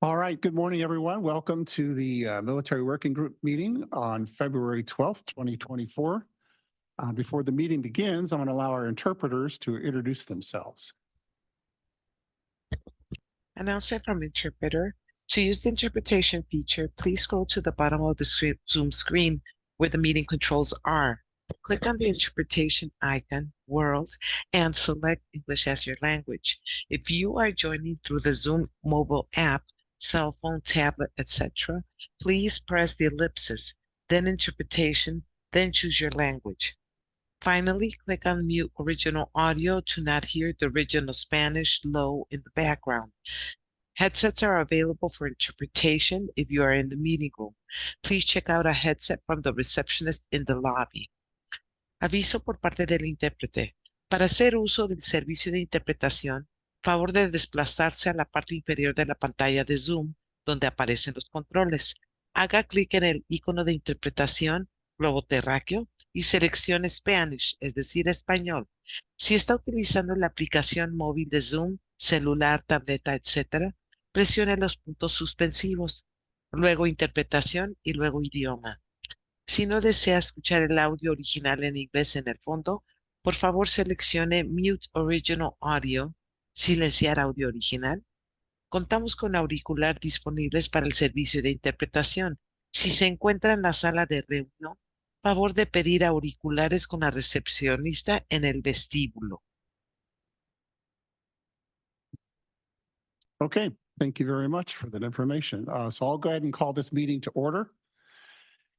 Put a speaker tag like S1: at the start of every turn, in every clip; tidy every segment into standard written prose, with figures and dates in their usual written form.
S1: All right, good morning, everyone. Welcome to the Military Working Group meeting on February 12th, 2024. Before the meeting begins, I'm going to allow our interpreters to introduce themselves.
S2: Announcement from interpreter. To use the interpretation feature, please scroll to the bottom of the Zoom screen where the meeting controls are. Click on the interpretation icon, world, and select English as your language. If you are joining through the Zoom mobile app, cell phone, tablet, etc., please press the ellipsis, then interpretation, then choose your language. Finally, click on mute original audio to not hear the original Spanish low in the background. Headsets are available for interpretation if you are in the meeting room. Please check out a headset from the receptionist in the lobby. Aviso por parte del intérprete. Para hacer uso del servicio de interpretación, favor de desplazarse a la parte inferior de la pantalla de Zoom, donde aparecen los controles. Haga clic en el icono de interpretación, globo terráqueo, y seleccione Spanish, es decir, español. Si está utilizando la aplicación móvil de Zoom, celular, tableta, etc., presione los puntos suspensivos, luego interpretación y luego idioma. Si no desea escuchar el audio original en inglés en el fondo, por favor seleccione Mute Original Audio, silenciar audio original. Contamos con auricular disponibles para el servicio de interpretación. Si se encuentra en la sala de reunión, favor de pedir auriculares con la recepcionista en el vestíbulo.
S1: Okay, thank you very much for that information. So I'll go ahead and call this meeting to order.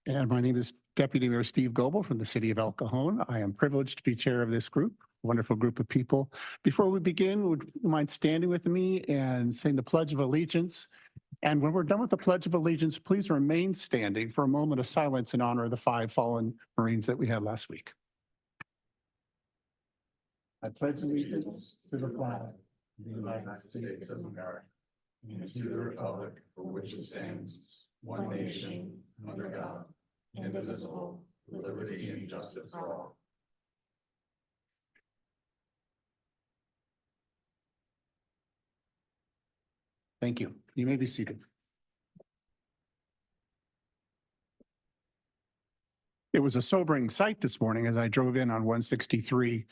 S1: And my name is Deputy Mayor Steve Goebel from the city of El Cajon. I am privileged to be chair of this group, wonderful group of people. Before we begin, would you mind standing with me and saying the Pledge of Allegiance? And when we're done with the Pledge of Allegiance, please remain standing for a moment of silence in honor of the 5 fallen Marines that we had last week. I pledge allegiance to the flag of the United States of America and to the republic for which it stands, one nation, under God, indivisible, with liberty and justice for all. Thank you. You may be seated. It was a sobering sight this morning as I drove in on 163.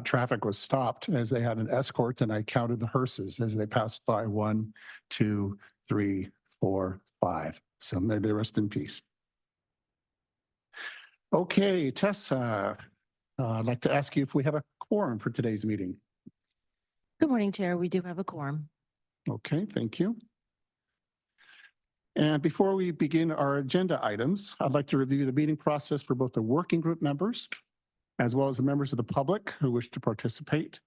S1: Traffic was stopped as they had an escort, and I counted the hearses as they passed by 1, 2, 3, 4, 5. So may they rest in peace. Okay, Tessa, I'd like to ask you if we have a quorum for today's meeting.
S3: Good morning, Chair. We do have a quorum.
S1: Okay, thank you. And before we begin our agenda items, I'd like to review the meeting process for both the working group members as well as the members of the public who wish to participate.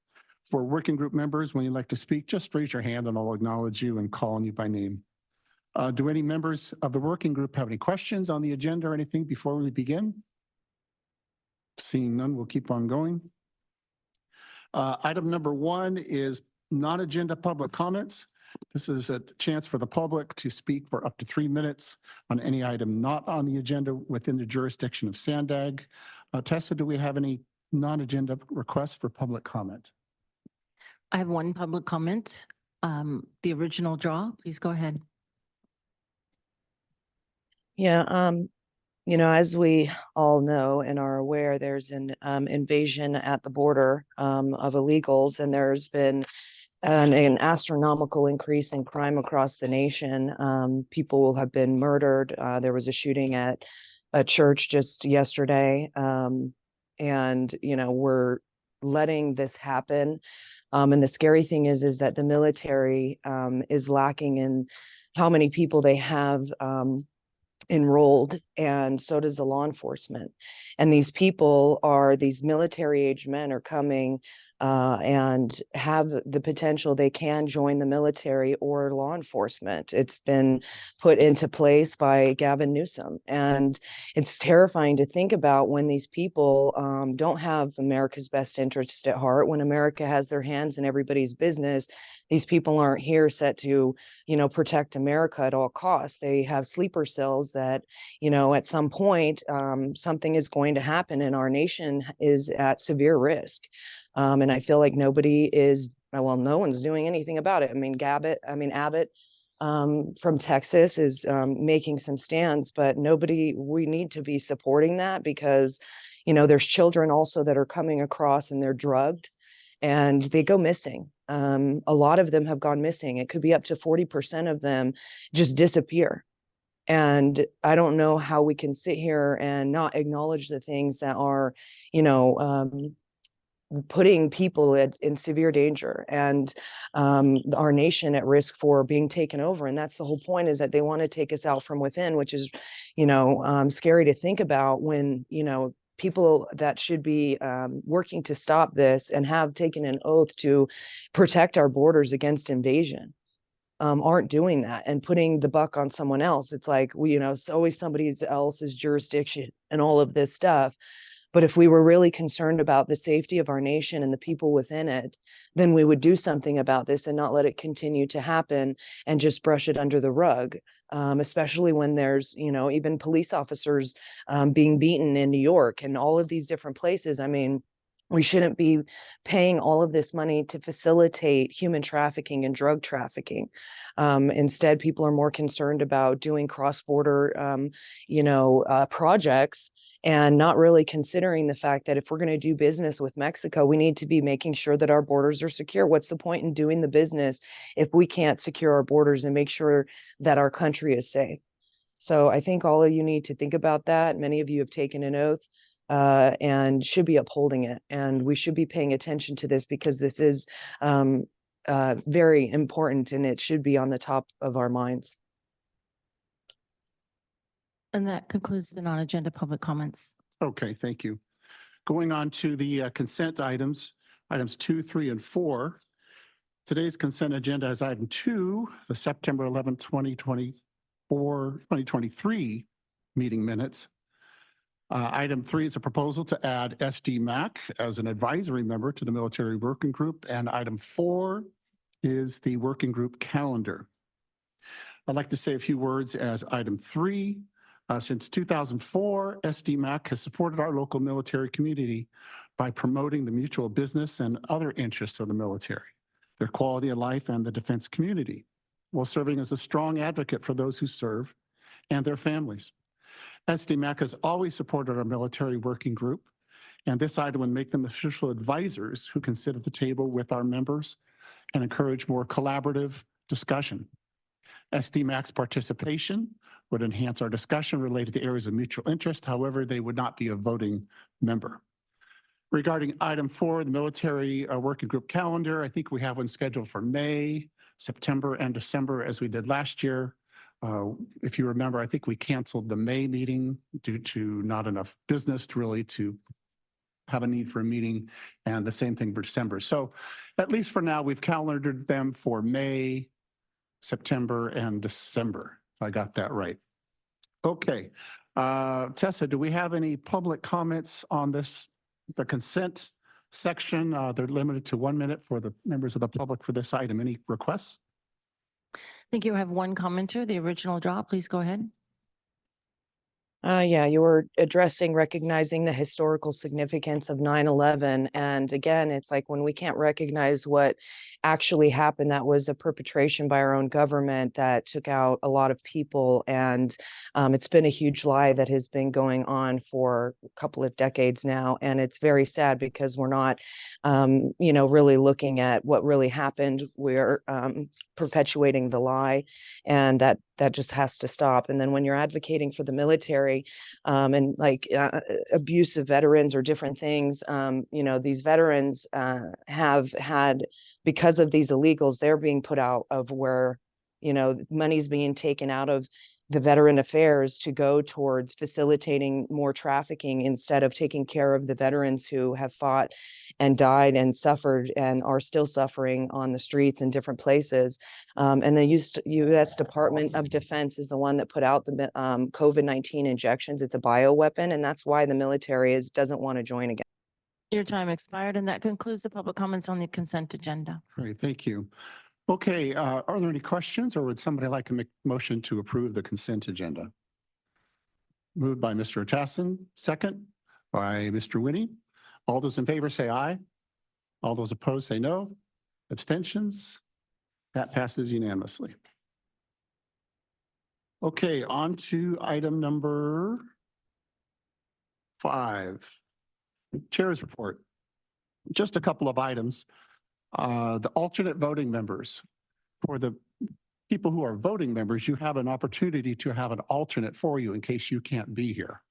S1: For working group members, when you'd like to speak, just raise your hand and I'll acknowledge you and call on you by name. Do any members of the working group have any questions on the agenda or anything before we begin? Seeing none, we'll keep on going. Item number 1 is non-agenda public comments. This is a chance for the public to speak for up to 3 minutes on any item not on the agenda within the jurisdiction of SANDAG. Tessa, do we have any non-agenda requests for public comment?
S3: I have one public comment. The original draw, please go ahead.
S4: Yeah, you know, as we all know and are aware, there's an invasion at the border of illegals, and there's been an astronomical increase in crime across the nation. People have been murdered. There was a shooting at a church just yesterday. And, you know, we're letting this happen. And the scary thing is that the military is lacking in how many people they have enrolled, and so does the law enforcement. And these people are, these military age men are coming and have the potential they can join the military or law enforcement. It's been put into place by Gavin Newsom, and it's terrifying to think about when these people don't have America's best interest at heart. When America has their hands in everybody's business, these people aren't here set to, you know, protect America at all costs. They have sleeper cells that, you know, at some point something is going to happen and our nation is at severe risk. And I feel like nobody is, well, no one's doing anything about it. I mean, Abbott from Texas is making some stands, but we need to be supporting that because, there's children also that are coming across and they're drugged and they go missing. A lot of them have gone missing. It could be up to 40% of them just disappear. And I don't know how we can sit here and not acknowledge the things that are, putting people in severe danger and our nation at risk for being taken over. And that's the whole point, is that they want to take us out from within, which is, scary to think about when, people that should be working to stop this and have taken an oath to protect our borders against invasion aren't doing that and putting the buck on someone else. It's like, it's always somebody else's jurisdiction and all of this stuff. But if we were really concerned about the safety of our nation and the people within it, then we would do something about this and not let it continue to happen and just brush it under the rug, especially when there's, even police officers being beaten in New York and all of these different places. I mean, we shouldn't be paying all of this money to facilitate human trafficking and drug trafficking. Instead, people are more concerned about doing cross-border, projects and not really considering the fact that if we're going to do business with Mexico, we need to be making sure that our borders are secure. What's the point in doing the business if we can't secure our borders and make sure that our country is safe? So I think all of you need to think about that. Many of you have taken an oath and should be upholding it. And we should be paying attention to this because this is very important and it should be on the top of our minds.
S3: And that concludes the non-agenda public comments.
S1: Okay, thank you. Going on to the consent items 2, 3, and 4. Today's consent agenda is item 2, the September 11, 2023 meeting minutes. Item 3 is a proposal to add SDMAC as an advisory member to the military working group. And item 4 is the working group calendar. I'd like to say a few words as item 3. Since 2004, SDMAC has supported our local military community by promoting the mutual business and other interests of the military, their quality of life, and the defense community, while serving as a strong advocate for those who serve and their families. SDMAC has always supported our military working group, and this item would make them official advisors who can sit at the table with our members and encourage more collaborative discussion. SDMAC's participation would enhance our discussion related to areas of mutual interest. However, they would not be a voting member. Regarding item 4, the military working group calendar, I think we have one scheduled for May, September, and December as we did last year. If you remember, I think we canceled the May meeting due to not enough business to have a need for a meeting, and the same thing for December. So at least for now, we've calendared them for May, September, and December. I got that right. Okay. Tessa, do we have any public comments on the consent section? They're limited to 1 minute for the members of the public for this item. Any requests?
S3: I think you have one commenter, the original draw. Please go ahead.
S4: Yeah, you were recognizing the historical significance of 9/11. And again, it's like when we can't recognize what actually happened, that was a perpetration by our own government that took out a lot of people. And it's been a huge lie that has been going on for a couple of decades now. And it's very sad because we're not, really looking at what really happened. We're perpetuating the lie, and that just has to stop. And then when you're advocating for the military and abuse of veterans or different things, these veterans have had, because of these illegals, they're being put out of where, money's being taken out of the veteran affairs to go towards facilitating more trafficking instead of taking care of the veterans who have fought and died and suffered and are still suffering on the streets in different places. And the U.S. Department of Defense is the one that put out the COVID-19 injections. It's a bioweapon, and that's why the military doesn't want to join again.
S3: Your time expired, and that concludes the public comments on the consent agenda.
S1: Great, thank you. Okay, are there any questions, or would somebody like to make a motion to approve the consent agenda? Moved by Mr. Tassin, second by Mr. Winnie. All those in favor say aye. All those opposed say no. Abstentions? That passes unanimously. Okay, on to item number 5, Chair's report. Just a couple of items. The alternate voting members. For the people who are voting members, you have an opportunity to have an alternate for you in case you can't be here.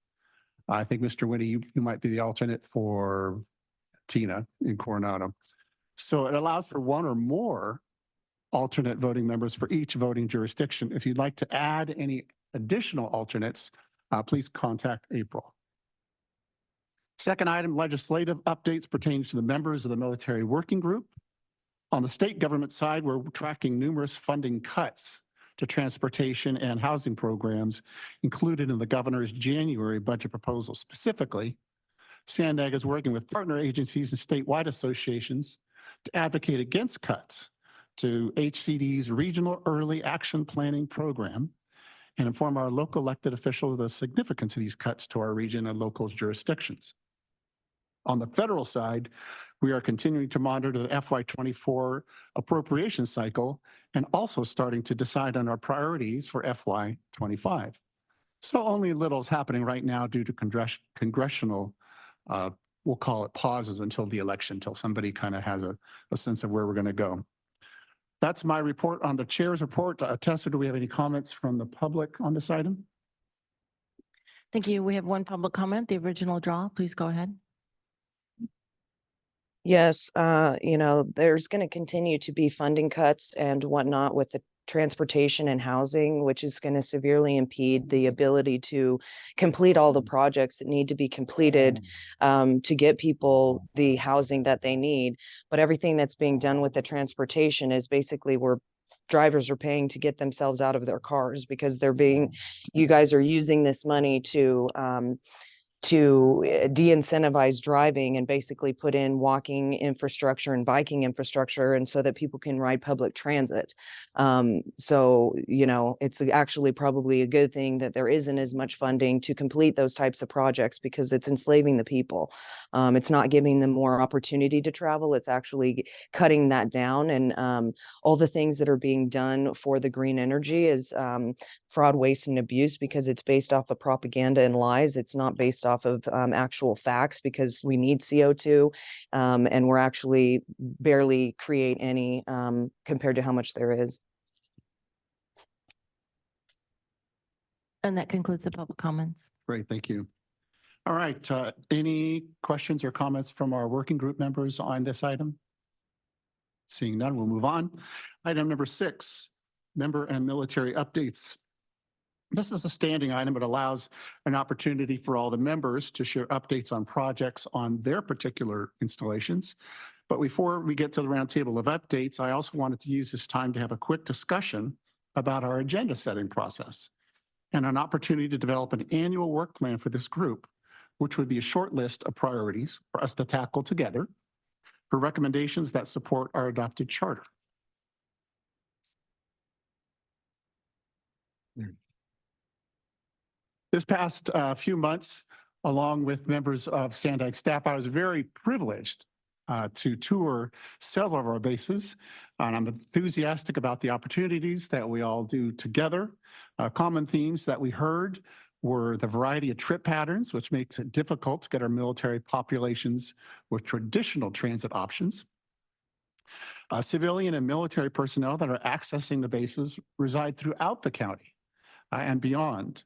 S1: I think, Mr. Winnie, you might be the alternate for Tina in Coronado. So it allows for one or more alternate voting members for each voting jurisdiction. If you'd like to add any additional alternates, please contact April. Second item, legislative updates pertaining to the members of the military working group. On the state government side, we're tracking numerous funding cuts to transportation and housing programs included in the governor's January budget proposal. Specifically, SANDAG is working with partner agencies and statewide associations to advocate against cuts to HCD's Regional Early Action Planning Program and inform our local elected officials of the significance of these cuts to our region and local jurisdictions. On the federal side, we are continuing to monitor the FY24 appropriation cycle and also starting to decide on our priorities for FY25. So only little is happening right now due to congressional, we'll call it pauses until the election, until somebody kind of has a sense of where we're going to go. That's my report on the chair's report. Tessa, do we have any comments from the public on this item?
S3: Thank you. We have one public comment, the original draw. Please go ahead.
S4: Yes, there's going to continue to be funding cuts and whatnot with the transportation and housing, which is going to severely impede the ability to complete all the projects that need to be completed to get people the housing that they need. But everything that's being done with the transportation is basically where drivers are paying to get themselves out of their cars because you guys are using this money to de-incentivize driving and basically put in walking infrastructure and biking infrastructure and so that people can ride public transit. So, it's actually probably a good thing that there isn't as much funding to complete those types of projects because it's enslaving the people. It's not giving them more opportunity to travel. It's actually cutting that down. And all the things that are being done for the green energy is fraud, waste, and abuse because it's based off of propaganda and lies. It's not based off of actual facts because we need CO2 and we're actually barely create any compared to how much there is.
S3: And that concludes the public comments.
S1: Great, thank you. All right, any questions or comments from our working group members on this item? Seeing none, we'll move on. Item number 6, member and military updates. This is a standing item. It allows an opportunity for all the members to share updates on projects on their particular installations. But before we get to the roundtable of updates, I also wanted to use this time to have a quick discussion about our agenda setting process and an opportunity to develop an annual work plan for this group, which would be a short list of priorities for us to tackle together for recommendations that support our adopted charter. This past few months, along with members of SANDAG staff, I was very privileged to tour several of our bases, and I'm enthusiastic about the opportunities that we all do together. Common themes that we heard were the variety of trip patterns, which makes it difficult to get our military populations with traditional transit options. Civilian and military personnel that are accessing the bases reside throughout the county and beyond.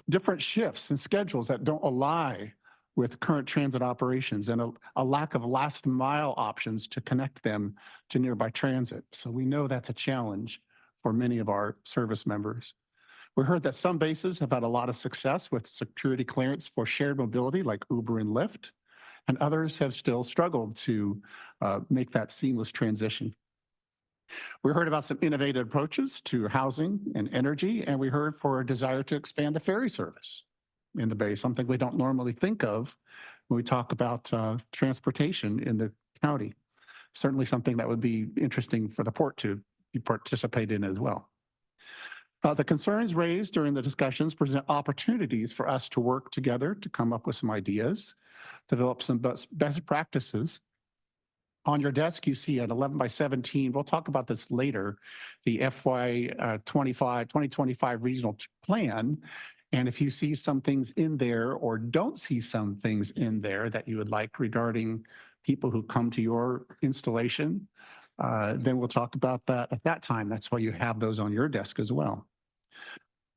S1: Different shifts and schedules that don't ally with current transit operations and a lack of last mile options to connect them to nearby transit. So we know that's a challenge for many of our service members. We heard that some bases have had a lot of success with security clearance for shared mobility like Uber and Lyft, and others have still struggled to make that seamless transition. We heard about some innovative approaches to housing and energy, and we heard for a desire to expand the ferry service in the Bay, something we don't normally think of when we talk about transportation in the county. Certainly something that would be interesting for the port to participate in as well. The concerns raised during the discussions present opportunities for us to work together to come up with some ideas, develop some best practices, on your desk, you see an 11 by 17. We'll talk about this later, the FY 2025 regional plan. And if you see some things in there or don't see some things in there that you would like regarding people who come to your installation, then we'll talk about that at that time. That's why you have those on your desk as well.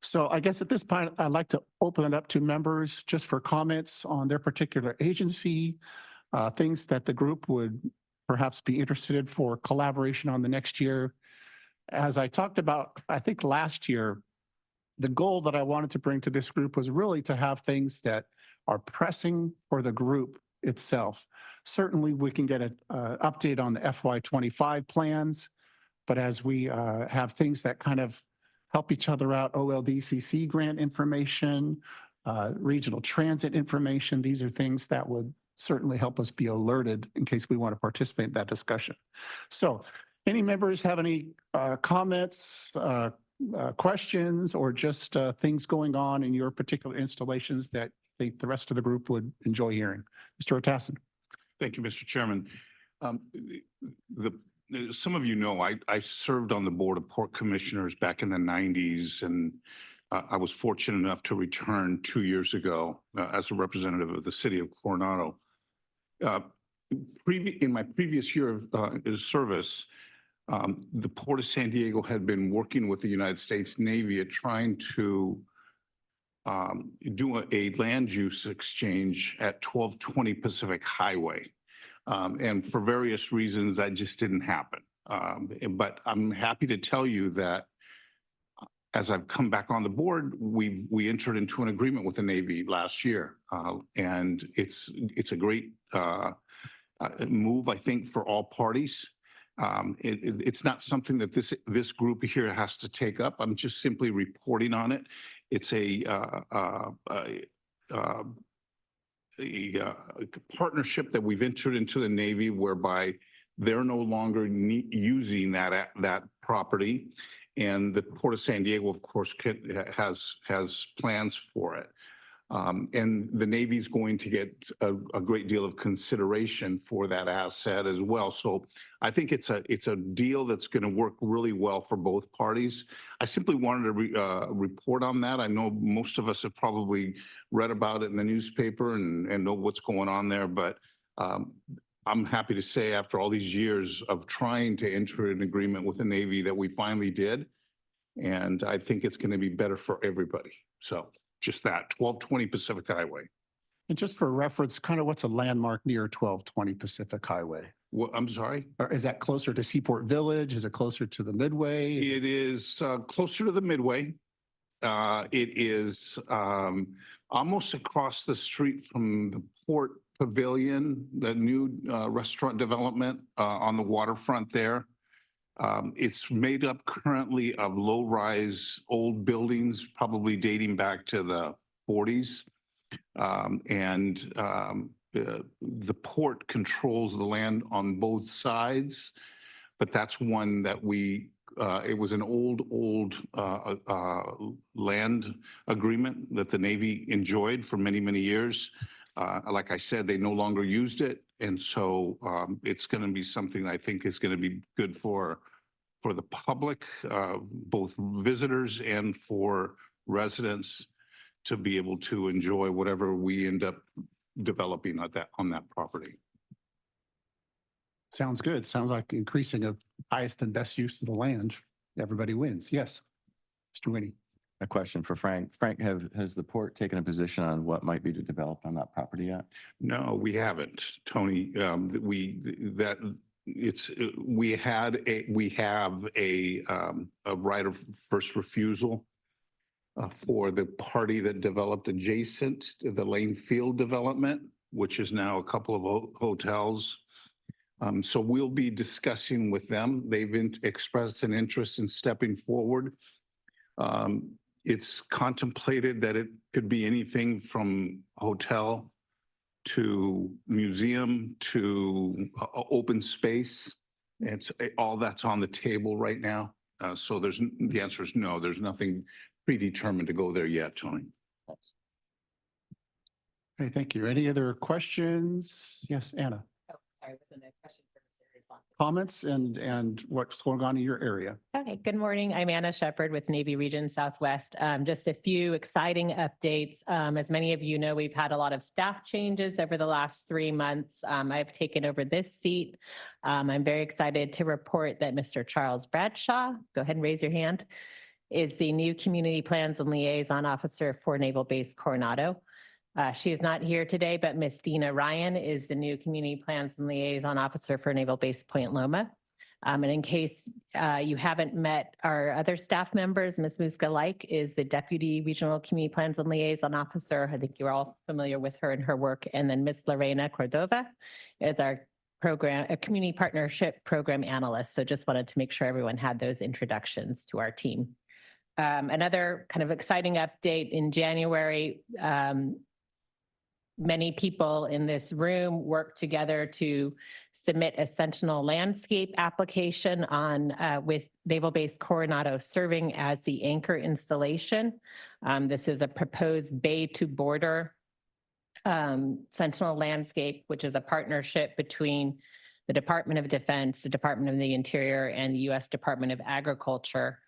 S1: So I guess at this point, I'd like to open it up to members just for comments on their particular agency, things that the group would perhaps be interested in for collaboration on the next year. As I talked about, I think last year, the goal that I wanted to bring to this group was really to have things that are pressing for the group itself. Certainly, we can get an update on the FY 25 plans, but as we have things that kind of help each other out, OLDCC grant information, regional transit information, these are things that would certainly help us be alerted in case we want to participate in that discussion. So any members have any comments, questions, or just things going on in your particular installations that think the rest of the group would enjoy hearing? Mr. Otassin.
S5: Thank you, Mr. Chairman. Some of you know I served on the board of port commissioners back in the 90s, and I was fortunate enough to return 2 years ago as a representative of the city of Coronado. In my previous year of service, the Port of San Diego had been working with the United States Navy at trying to do a land use exchange at 1220 Pacific Highway. And for various reasons, that just didn't happen. But I'm happy to tell you that as I've come back on the board, we entered into an agreement with the Navy last year. And it's a great move, I think, for all parties. It's not something that this group here has to take up. I'm just simply reporting on it. It's a partnership that we've entered into the Navy whereby they're no longer using that property, and the Port of San Diego, of course, has plans for it. And the Navy's going to get a great deal of consideration for that asset as well. So I think it's a deal that's going to work really well for both parties. I simply wanted to report on that. I know most of us have probably read about it in the newspaper and know what's going on there, but I'm happy to say after all these years of trying to enter an agreement with the Navy that we finally did. And I think it's going to be better for everybody. So just that, 1220 Pacific Highway.
S1: And just for reference, kind of what's a landmark near 1220 Pacific Highway?
S5: Well, I'm sorry?
S1: Or is that closer to Seaport Village? Is it closer to the Midway?
S5: It is closer to the Midway. It is almost across the street from the Port Pavilion, the new restaurant development on the waterfront there. It's made up currently of low-rise old buildings, probably dating back to the 40s. The port controls the land on both sides, but that's one that it was an old land agreement that the Navy enjoyed for many, many years. Like I said, they no longer used it. And so it's going to be something I think is going to be good for the public, both visitors and for residents to be able to enjoy whatever we end up developing on that property.
S1: Sounds good. Sounds like increasing of highest and best use of the land. Everybody wins. Yes. Mr. Winnie.
S6: A question for Frank. Frank, has the port taken a position on what might be to develop on that property yet?
S5: No, we haven't, Tony. We have a right of first refusal for the party that developed adjacent to the Lane Field development, which is now a couple of hotels. So we'll be discussing with them. They've expressed an interest in stepping forward. It's contemplated that it could be anything from hotel to museum to open space. It's all that's on the table right now. So the answer is no, there's nothing predetermined to go there yet, Tony.
S1: Okay, thank you. Any other questions? Yes, Anna.
S7: Oh, sorry, wasn't a question for Mr.
S1: comments and what's going on in your area.
S7: Okay, good morning. I'm Anna Shepherd with Navy Region Southwest. Just a few exciting updates. As many of you know, we've had a lot of staff changes over the last 3 months. I've taken over this seat. I'm very excited to report that Mr. Charles Bradshaw, go ahead and raise your hand, is the new Community Plans and Liaison Officer for Naval Base Coronado. She is not here today, but Ms. Dina Ryan is the new Community Plans and Liaison Officer for Naval Base Point Loma. And in case you haven't met our other staff members, Ms. Muska Like is the Deputy Regional Community Plans and Liaison Officer. I think you're all familiar with her and her work. And then Ms. Lorena Cordova is our Community Partnership Program Analyst. So just wanted to make sure everyone had those introductions to our team. Another kind of exciting update in January, many people in this room worked together to submit a Sentinel landscape application on with Naval Base Coronado serving as the anchor installation. This is a proposed bay to border Sentinel landscape, which is a partnership between the Department of Defense, the Department of the Interior, and the U.S. Department of Agriculture.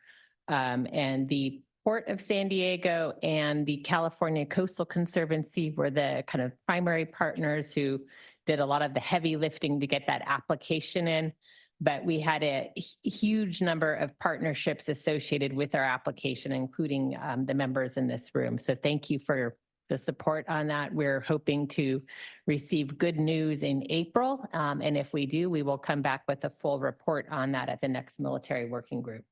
S7: And the Port of San Diego and the California Coastal Conservancy were the kind of primary partners who did a lot of the heavy lifting to get that application in. But we had a huge number of partnerships associated with our application, including the members in this room. So thank you for the support on that. We're hoping to receive good news in April. And if we do, we will come back with a full report on that at the next military working group.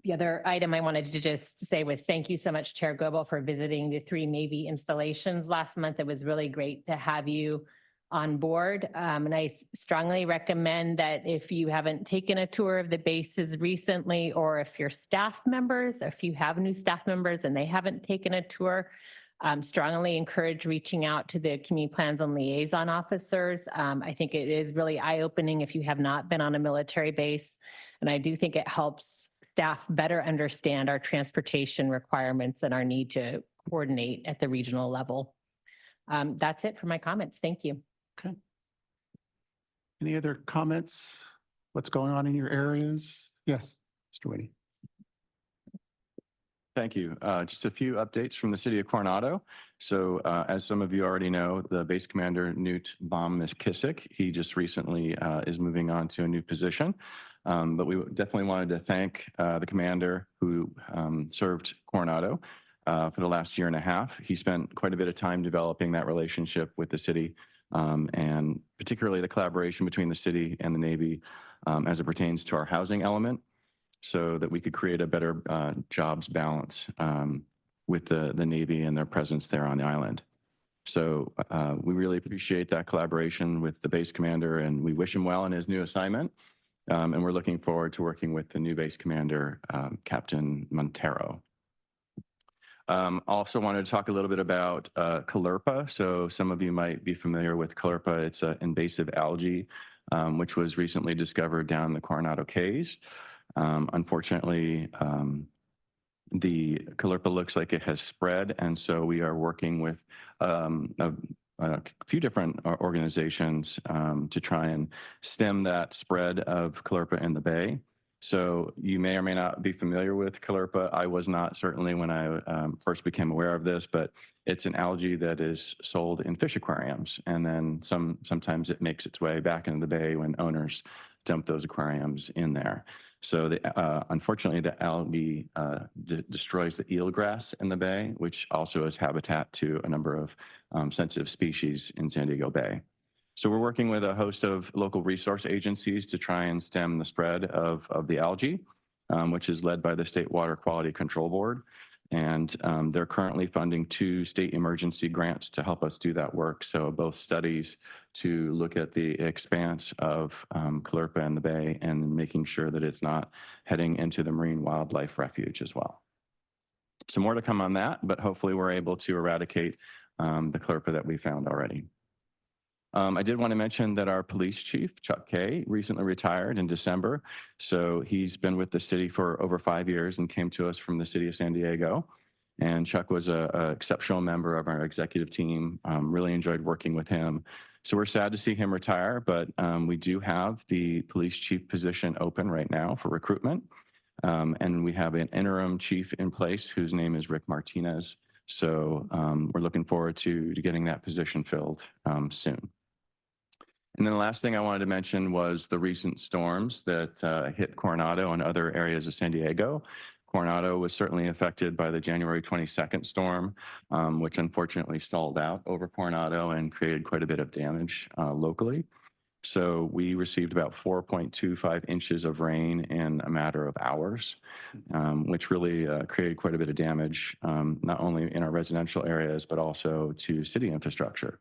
S7: The other item I wanted to just say was thank you so much, Chair Goebel, for visiting the 3 Navy installations last month. It was really great to have you on board. And I strongly recommend that if you haven't taken a tour of the bases recently, or if your staff members, if you have new staff members and they haven't taken a tour, strongly encourage reaching out to the community plans and liaison officers. I think it is really eye-opening if you have not been on a military base. And I do think it helps staff better understand our transportation requirements and our need to coordinate at the regional level. That's it for my comments. Thank you.
S1: Okay. Any other comments? What's going on in your areas? Yes, Mr. Whitty.
S6: Thank you. Just a few updates from the city of Coronado. So as some of you already know, the base commander, Newt Baum-McKissick, he just recently is moving on to a new position. But we definitely wanted to thank the commander who served Coronado for the last year and a half. He spent quite a bit of time developing that relationship with the city, and particularly the collaboration between the city and the Navy as it pertains to our housing element, so that we could create a better jobs balance with the Navy and their presence there on the island. So we really appreciate that collaboration with the base commander, and we wish him well in his new assignment. And we're looking forward to working with the new base commander, Captain Montero. Also wanted to talk a little bit about caulerpa. So some of you might be familiar with caulerpa. It's an invasive algae, which was recently discovered down the Coronado Cays. Unfortunately, the caulerpa looks like it has spread, and so we are working with a few different organizations to try and stem that spread of caulerpa in the bay. So you may or may not be familiar with caulerpa. I was not, certainly when I first became aware of this, but it's an algae that is sold in fish aquariums, and then sometimes it makes its way back into the bay when owners dump those aquariums in there. So unfortunately, the algae destroys the eelgrass in the bay, which also is habitat to a number of sensitive species in San Diego Bay. So we're working with a host of local resource agencies to try and stem the spread of the algae, which is led by the State Water Quality Control Board. And they're currently funding 2 state emergency grants to help us do that work. So both studies to look at the expanse of caulerpa in the bay and making sure that it's not heading into the marine wildlife refuge as well. So more to come on that, but hopefully we're able to eradicate the caulerpa that we found already. I did want to mention that our police chief, Chuck Kay, recently retired in December. So he's been with the city for over 5 years and came to us from the city of San Diego. And Chuck was an exceptional member of our executive team. Really enjoyed working with him. So we're sad to see him retire, but we do have the police chief position open right now for recruitment. And we have an interim chief in place whose name is Rick Martinez. So we're looking forward to getting that position filled soon. And then the last thing I wanted to mention was the recent storms that hit Coronado and other areas of San Diego. Coronado was certainly affected by the January 22nd storm, which unfortunately stalled out over Coronado and created quite a bit of damage locally. So we received about 4.25 inches of rain in a matter of hours, which really created quite a bit of damage, not only in our residential areas, but also to city infrastructure.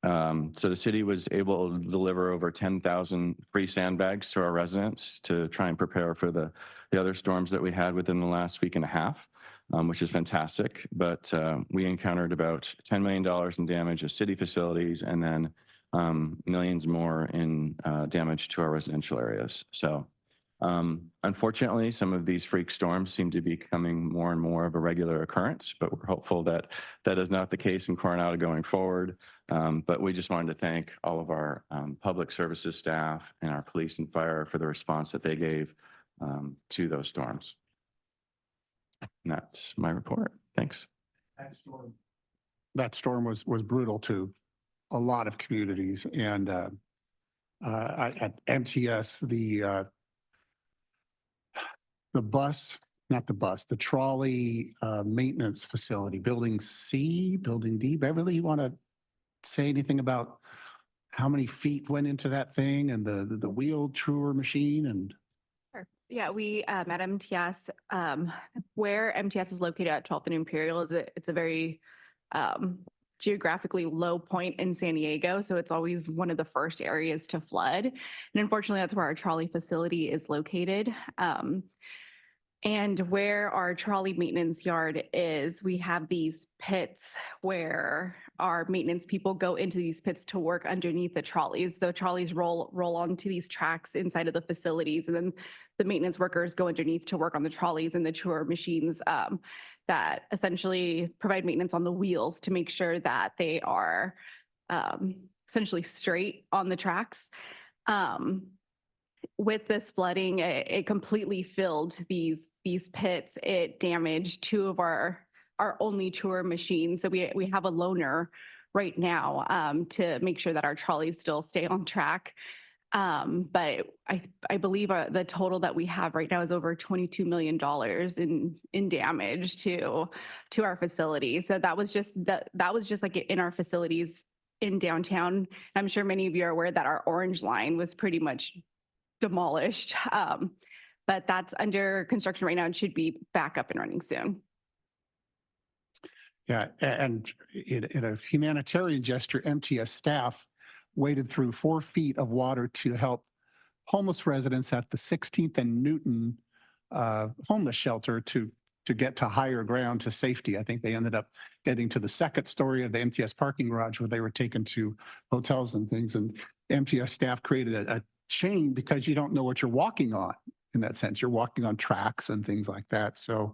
S6: So the city was able to deliver over 10,000 free sandbags to our residents to try and prepare for the other storms that we had within the last week and a half, which is fantastic. But we encountered about $10 million in damage to city facilities and then millions more in damage to our residential areas. So unfortunately, some of these freak storms seem to be becoming more and more of a regular occurrence, but we're hopeful that that is not the case in Coronado going forward. But we just wanted to thank all of our public services staff and our police and fire for the response that they gave to those storms. And that's my report. Thanks.
S1: That storm was brutal to a lot of communities, and at MTS, the trolley maintenance facility, building C, building D. Beverly, you want to say anything about how many feet went into that thing and the wheeled truer machine? And
S8: Sure. Yeah, we at MTS, where MTS is located at 12th and Imperial, it's a very geographically low point in San Diego. So it's always one of the first areas to flood. And unfortunately, that's where our trolley facility is located. And where our trolley maintenance yard is, we have these pits where our maintenance people go into these pits to work underneath the trolleys. The trolleys roll onto these tracks inside of the facilities, and then the maintenance workers go underneath to work on the trolleys and the tour machines that essentially provide maintenance on the wheels to make sure that they are essentially straight on the tracks. With this flooding, it completely filled these pits. It damaged two of our only tour machines. So we have a loaner right now to make sure that our trolleys still stay on track. But I believe the total that we have right now is over $22 million in damage to our facility. So that was just like in our facilities in downtown. I'm sure many of you are aware that our orange line was pretty much demolished, but that's under construction right now and should be back up and running soon.
S1: yeah, and in a humanitarian gesture, MTS staff waded through 4 feet of water to help homeless residents at the 16th and Newton homeless shelter to get to higher ground to safety. I think they ended up getting to the second story of the MTS parking garage where they were taken to hotels and things. And MTS staff created a chain because you don't know what you're walking on in that sense. You're walking on tracks and things like that. So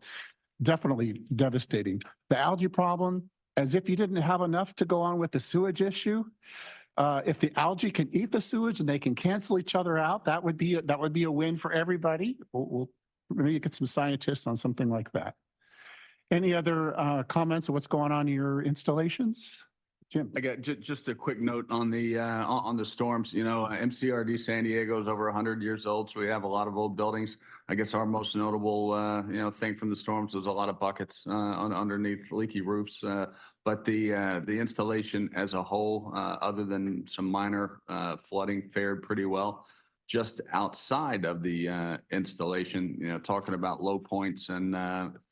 S1: definitely devastating. The algae problem, as if you didn't have enough to go on with the sewage issue. If the algae can eat the sewage and they can cancel each other out, that would be a win for everybody. We'll maybe get some scientists on something like that. Any other comments on what's going on in your installations? Jim.
S9: I got just a quick note on the storms. You know, MCRD San Diego is over 100 years old, so we have a lot of old buildings. I guess our most notable thing from the storms was a lot of buckets underneath leaky roofs. But the installation as a whole, other than some minor flooding, fared pretty well. Just outside of the installation, you know, talking about low points and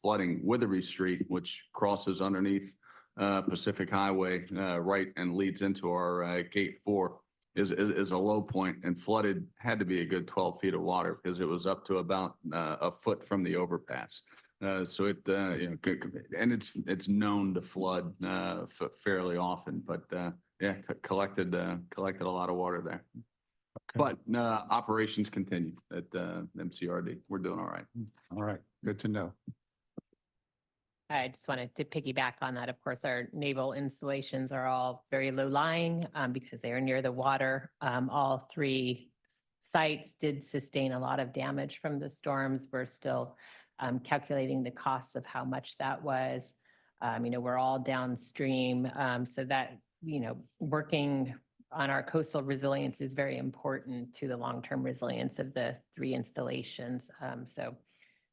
S9: flooding, Withery Street, which crosses underneath Pacific Highway right and leads into our gate 4 is a low point, and flooded, had to be a good 12 feet of water because it was up to about a foot from the overpass. So it and it's known to flood fairly often, but yeah, collected a lot of water there. Okay. But operations continue at MCRD. We're doing all right.
S1: All right, good to know.
S7: I just wanted to piggyback on that. Of course, our naval installations are all very low lying because they are near the water. All three sites did sustain a lot of damage from the storms. We're still calculating the costs of how much that was. We're all downstream, so that, working on our coastal resilience is very important to the long-term resilience of the three installations. So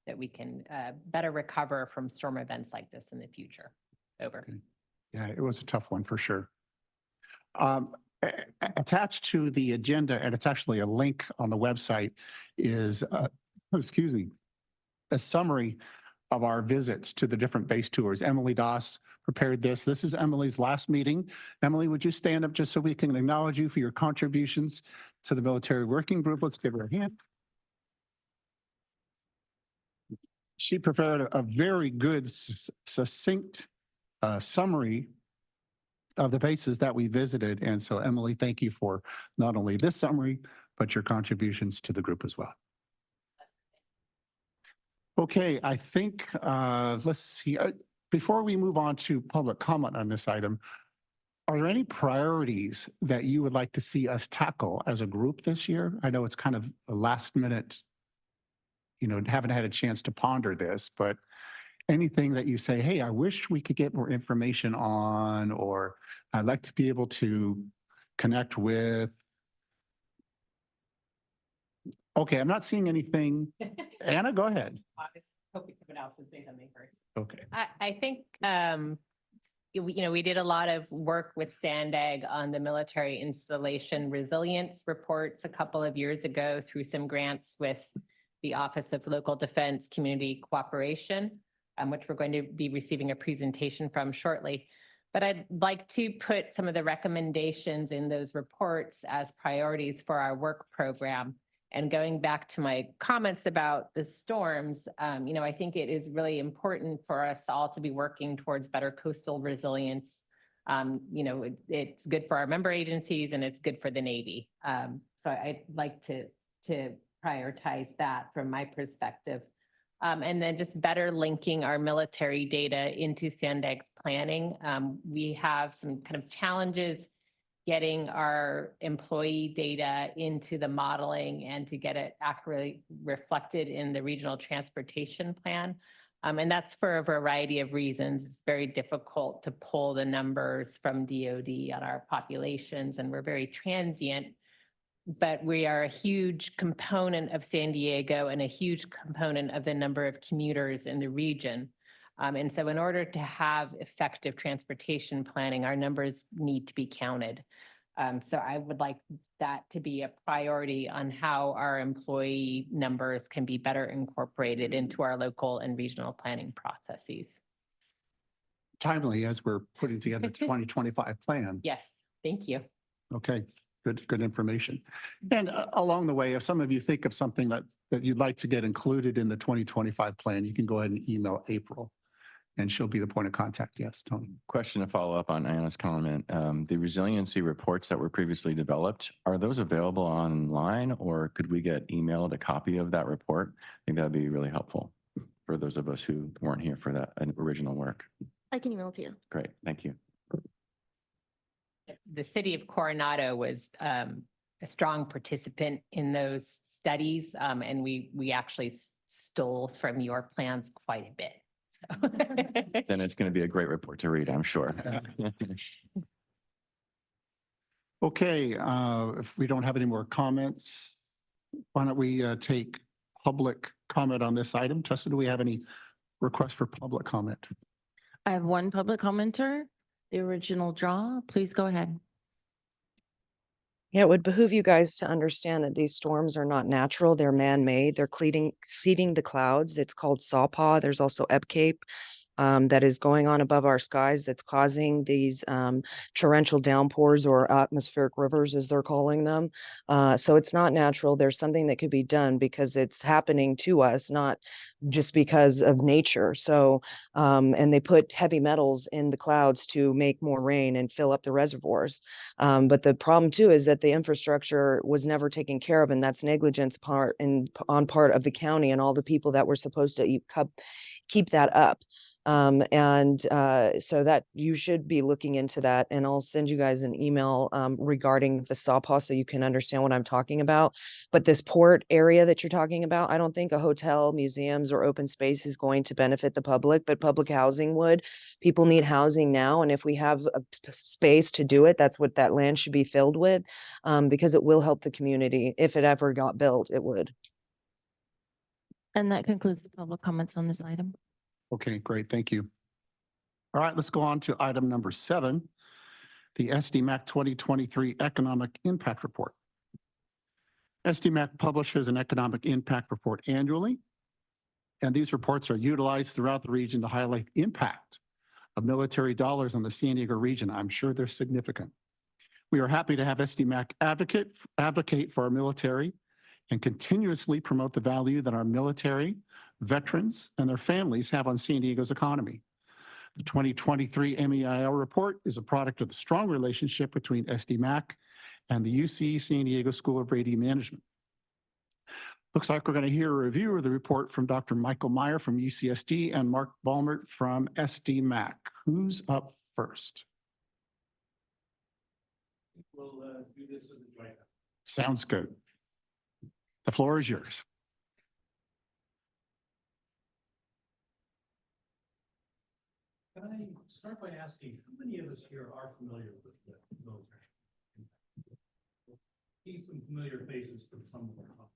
S7: that we can better recover from storm events like this in the future. Over.
S1: Yeah, it was a tough one for sure. Attached to the agenda, and it's actually a link on the website, is, excuse me, a summary of our visits to the different base tours. Emily Doss prepared this. This is Emily's last meeting. Emily, would you stand up just so we can acknowledge you for your contributions to the military working group? Let's give her a hand. She prepared a very good, succinct summary of the bases that we visited. And so, Emily, thank you for not only this summary, but your contributions to the group as well. Okay, I think, let's see, before we move on to public comment on this item, are there any priorities that you would like to see us tackle as a group this year? I know it's kind of a last minute, haven't had a chance to ponder this, but anything that you say, hey, I wish we could get more information on, or I'd like to be able to connect with. Okay, I'm not seeing anything. Anna, go ahead.
S7: I was hoping someone else would say something first.
S1: Okay.
S7: I think, we did a lot of work with SANDAG on the military installation resilience reports a couple of years ago through some grants with the Office of Local Defense Community Cooperation, which we're going to be receiving a presentation from shortly. But I'd like to put some of the recommendations in those reports as priorities for our work program. And going back to my comments about the storms, I think it is really important for us all to be working towards better coastal resilience. It's good for our member agencies and it's good for the Navy. So I'd like to prioritize that from my perspective. And then just better linking our military data into SANDAG's planning. We have some kind of challenges getting our employee data into the modeling and to get it accurately reflected in the regional transportation plan. And that's for a variety of reasons. It's very difficult to pull the numbers from DoD on our populations, and we're very transient. But we are a huge component of San Diego and a huge component of the number of commuters in the region. And so in order to have effective transportation planning, our numbers need to be counted. So I would like that to be a priority on how our employee numbers can be better incorporated into our local and regional planning processes.
S1: Timely as we're putting together the 2025 plan.
S7: Yes, thank you.
S1: Okay. Good information. And along the way, if some of you think of something that you'd like to get included in the 2025 plan, you can go ahead and email April and she'll be the point of contact. Yes, Tony.
S6: Question to follow up on Anna's comment. The resiliency reports that were previously developed, are those available online, or could we get emailed a copy of that report? I think that'd be really helpful for those of us who weren't here for that original work.
S10: I can email it to you.
S6: Great, thank you.
S7: The city of Coronado was a strong participant in those studies, and we actually stole from your plans quite a bit. So.
S6: Then it's going to be a great report to read, I'm sure.
S1: Okay, if we don't have any more comments, why don't we take public comment on this item? Tessa, do we have any requests for public comment?
S3: I have one public commenter, the original draw. Please go ahead.
S4: Yeah, it would behoove you guys to understand that these storms are not natural. They're man-made. They're seeding the clouds. It's called Sawpaw. There's also Ebb Cape that is going on above our skies that's causing these torrential downpours, or atmospheric rivers, as they're calling them. So it's not natural. There's something that could be done because it's happening to us, not just because of nature. So, and they put heavy metals in the clouds to make more rain and fill up the reservoirs. But the problem too is that the infrastructure was never taken care of, and that's negligence on part of the county and all the people that were supposed to keep that up. So that you should be looking into that, and I'll send you guys an email regarding the SAWPA so you can understand what I'm talking about. But this port area that you're talking about, I don't think a hotel, museums, or open space is going to benefit the public, but public housing would. People need housing now, and if we have a space to do it, that's what that land should be filled with, because it will help the community. If it ever got built, it would.
S3: And that concludes the public comments on this item.
S1: Okay, great. Thank you. All right, let's go on to item number 7, the SDMAC 2023 Economic Impact Report. SDMAC publishes an economic impact report annually, and these reports are utilized throughout the region to highlight the impact of military dollars on the San Diego region. I'm sure they're significant. We are happy to have SDMAC advocate for our military and continuously promote the value that our military, veterans, and their families have on San Diego's economy. The 2023 MEIL report is a product of the strong relationship between SDMAC and the UC San Diego School of Radio Management. Looks like we're going to hear a review of the report from Dr. Michael Meyer from UCSD and Mark Balmert from SDMAC. Who's up first?
S10: We'll do this as a joint.
S1: Sounds good. The floor is yours.
S10: Can I start by asking, how many of us here are familiar with the military? See some familiar faces from some of our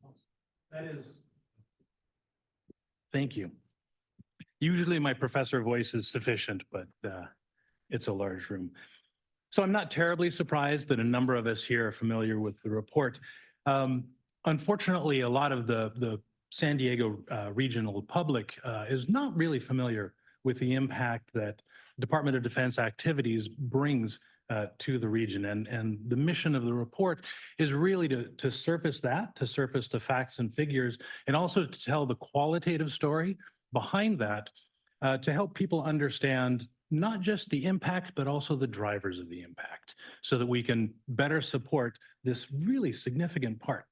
S10: comments. That is. Thank you. Usually my professor voice is sufficient, but it's a large room. So I'm not terribly surprised that a number of us here are familiar with the report. Unfortunately, a lot of the San Diego regional public is not really familiar with the impact that Department of Defense activities brings to the region. And the mission of the report is really to surface that, to surface the facts and figures, and also to tell the qualitative story behind that, to help people understand not just the impact, but also the drivers of the impact, so that we can better support this really significant part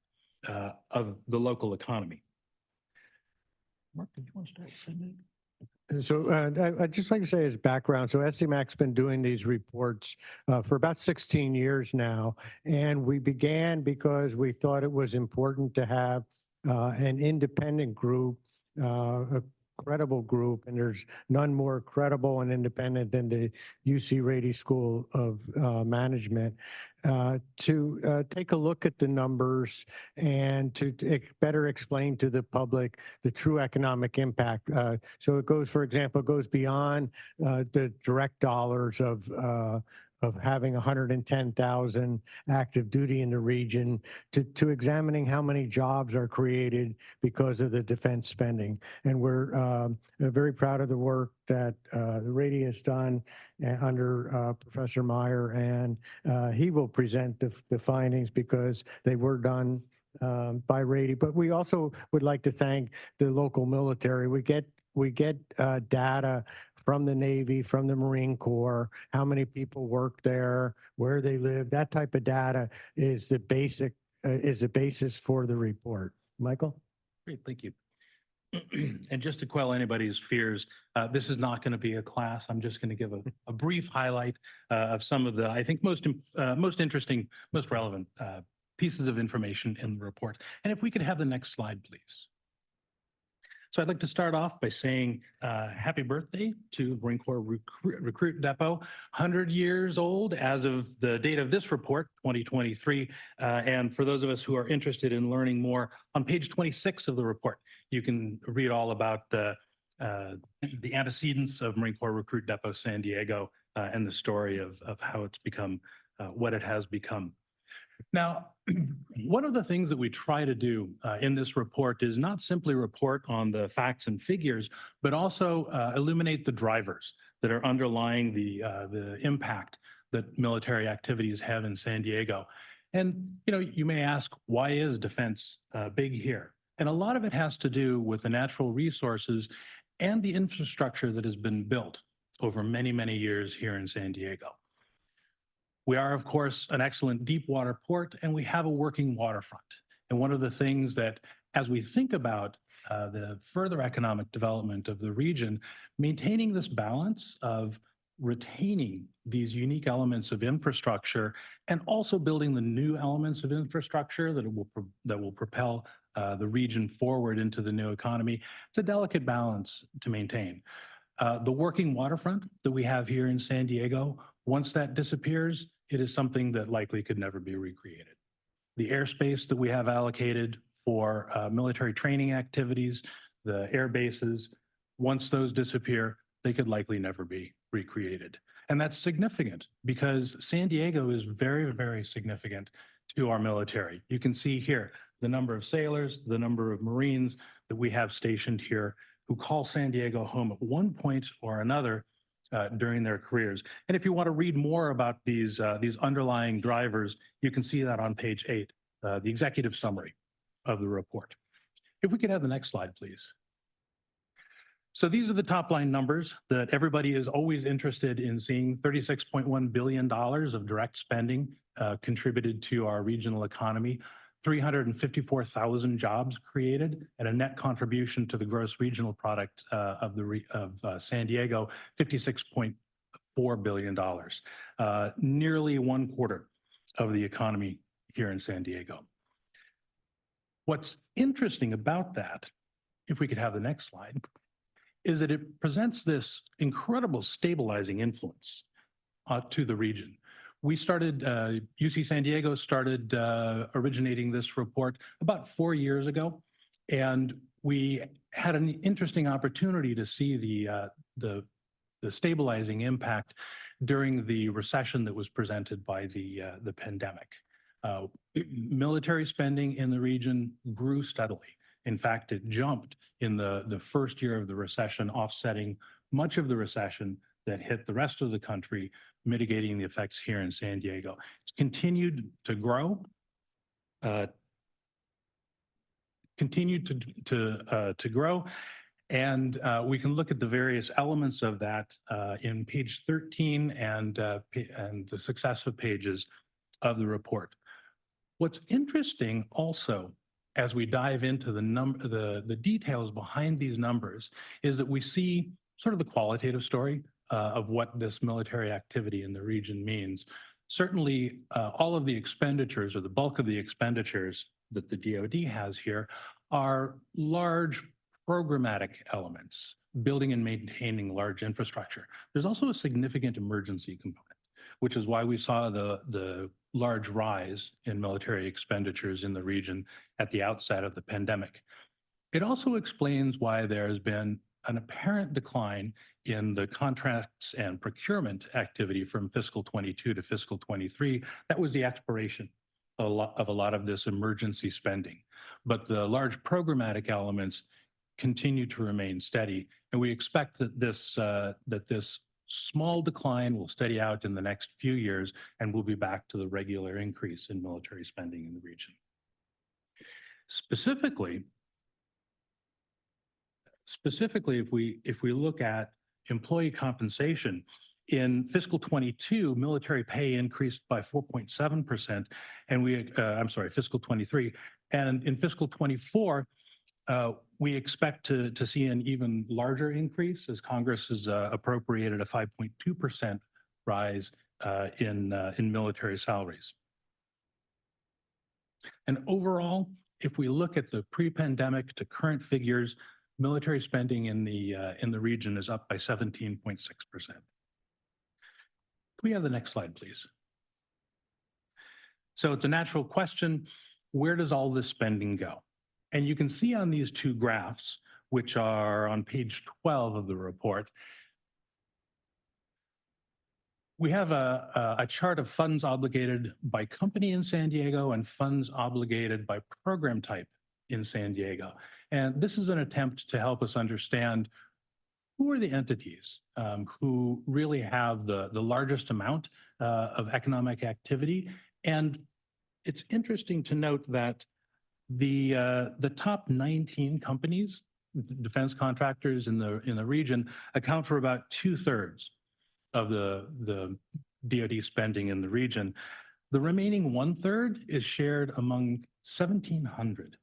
S10: of the local economy. Mark, did you want to start?
S11: So I'd just like to say as background, so SDMAC's been doing these reports for about 16 years now, and we began because we thought it was important to have an independent group, a credible group, and there's none more credible and independent than the UC Rady School of Management, to take a look at the numbers and to better explain to the public the true economic impact. So it goes, for example, it goes beyond the direct dollars of having 110,000 active duty in the region to examining how many jobs are created because of the defense spending. And we're very proud of the work that the Rady has done under Professor Meyer, and he will present the findings because they were done by Rady. But we also would like to thank the local military. We get data from the Navy, from the Marine Corps, how many people work there, where they live. That type of data is the basis for the report. Michael?
S10: Great, thank you. And just to quell anybody's fears, this is not going to be a class. I'm just going to give a brief highlight of some of the, I think, most interesting, most relevant pieces of information in the report. And if we could have the next slide, please. So I'd like to start off by saying happy birthday to Marine Corps Recruit Depot, 100 years old as of the date of this report, 2023. And for those of us who are interested in learning more, on page 26 of the report, you can read all about the antecedents of Marine Corps Recruit Depot San Diego and the story of how it's become what it has become. Now, one of the things that we try to do in this report is not simply report on the facts and figures, but also illuminate the drivers that are underlying the impact that military activities have in San Diego. And, you may ask, why is defense big here? And a lot of it has to do with the natural resources and the infrastructure that has been built over many, many years here in San Diego. We are, of course, an excellent deep water port, and we have a working waterfront. And one of the things that, as we think about the further economic development of the region, maintaining this balance of retaining these unique elements of infrastructure and also building the new elements of infrastructure that will propel the region forward into the new economy. It's a delicate balance to maintain. The working waterfront that we have here in San Diego, once that disappears, it is something that likely could never be recreated. The airspace that we have allocated for military training activities, the air bases, once those disappear, they could likely never be recreated. And that's significant because San Diego is very, very significant to our military. You can see here the number of sailors, the number of Marines that we have stationed here who call San Diego home at one point or another during their careers. And if you want to read more about these underlying drivers, you can see that on page 8, the executive summary of the report. If we could have the next slide, please. So these are the top line numbers that everybody is always interested in seeing. $36.1 billion of direct spending contributed to our regional economy, 354,000 jobs created, and a net contribution to the gross regional product of San Diego, $56.4 billion, nearly 1/4 of the economy here in San Diego. What's interesting about that, if we could have the next slide, is that it presents this incredible stabilizing influence to the region. We started, UC San Diego started originating this report about 4 years ago, and we had an interesting opportunity to see the stabilizing impact during the recession that was presented by the pandemic. Military spending in the region grew steadily. In fact, it jumped in the first year of the recession, offsetting much of the recession that hit the rest of the country, mitigating the effects here in San Diego. It's continued to grow, and we can look at the various elements of that in page 13 and the successive pages of the report. What's interesting also, as we dive into the details behind these numbers, is that we see sort of the qualitative story of what this military activity in the region means. Certainly, all of the expenditures, or the bulk of the expenditures that the DoD has here, are large programmatic elements, building and maintaining large infrastructure. There's also a significant emergency component, which is why we saw the large rise in military expenditures in the region at the outset of the pandemic. It also explains why there has been an apparent decline in the contracts and procurement activity from fiscal 22 to fiscal 23. That was the expiration of a lot of this emergency spending. But the large programmatic elements continue to remain steady. And we expect that this small decline will steady out in the next few years, and we'll be back to the regular increase in military spending in the region. Specifically, if we look at employee compensation, in fiscal 22, military pay increased by 4.7%, and fiscal 23, and in fiscal 24, we expect to see an even larger increase as Congress has appropriated a 5.2% rise in military salaries. And overall, if we look at the pre-pandemic to current figures, military spending in the region is up by 17.6%. Can we have the next slide, please? So it's a natural question, where does all this spending go? And you can see on these two graphs, which are on page 12 of the report, we have a chart of funds obligated by company in San Diego and funds obligated by program type in San Diego. And this is an attempt to help us understand who are the entities who really have the largest amount of economic activity. And it's interesting to note that the top 19 companies, defense contractors in the region, account for about 2/3 of the DoD spending in the region. The remaining 1/3 is shared among 1,700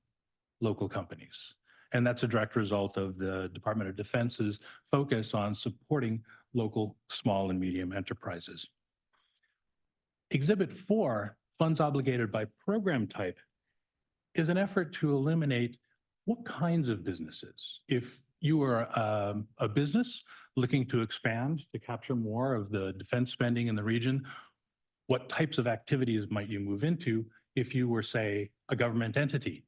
S10: local companies. And that's a direct result of the Department of Defense's focus on supporting local small and medium enterprises. Exhibit 4, funds obligated by program type, is an effort to eliminate what kinds of businesses. If you are a business looking to expand to capture more of the defense spending in the region, what types of activities might you move into if you were, say, a government entity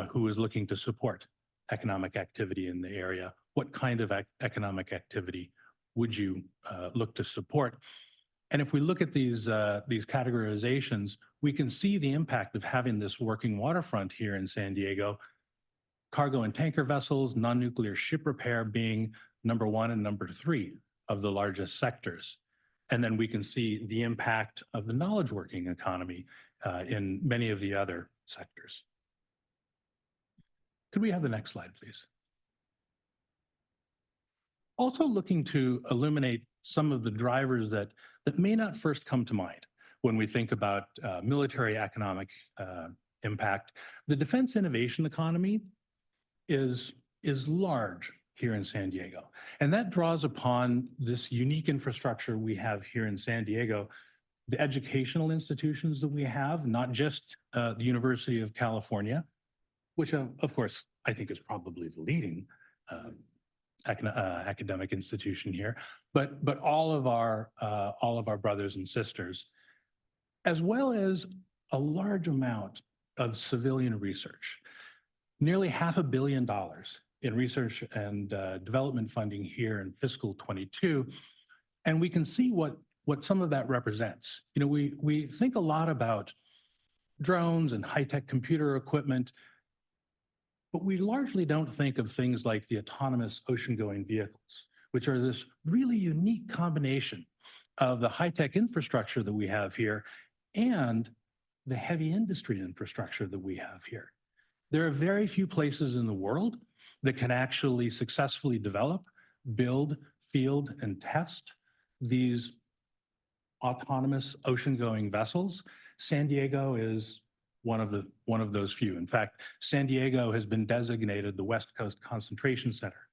S10: who is looking to support economic activity in the area? What kind of economic activity would you look to support? And if we look at these categorizations, we can see the impact of having this working waterfront here in San Diego. Cargo and tanker vessels, non-nuclear ship repair being number 1 and number 3 of the largest sectors. And then we can see the impact of the knowledge working economy in many of the other sectors. Could we have the next slide, please? Also looking to illuminate some of the drivers that may not first come to mind when we think about military economic impact. The defense innovation economy is large here in San Diego. And that draws upon this unique infrastructure we have here in San Diego, the educational institutions that we have, not just the University of California, which of course I think is probably the leading academic institution here, but all of our brothers and sisters, as well as a large amount of civilian research. Nearly $500 million in research and development funding here in fiscal 22. And we can see what some of that represents. You know, we think a lot about drones and high-tech computer equipment, but we largely don't think of things like the autonomous ocean-going vehicles, which are this really unique combination of the high-tech infrastructure that we have here and the heavy industry infrastructure that we have here. There are very few places in the world that can actually successfully develop, build, field, and test these autonomous ocean-going vessels. San Diego is one of those few. In fact, San Diego has been designated the West Coast Concentration Center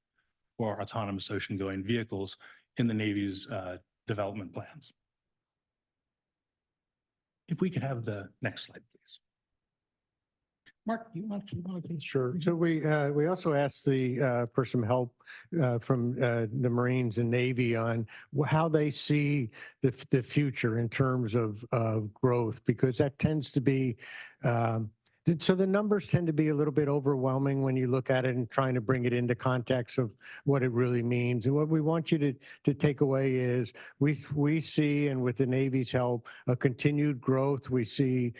S10: for autonomous ocean-going vehicles in the Navy's development plans. If we could have the next slide, please. Mark, you want to please?
S11: Sure. So we also asked for some help from the Marines and Navy on how they see the future in terms of growth, because that tends to be so the numbers tend to be a little bit overwhelming when you look at it and trying to bring it into context of what it really means. And what we want you to take away is we see, and with the Navy's help, a continued growth. We see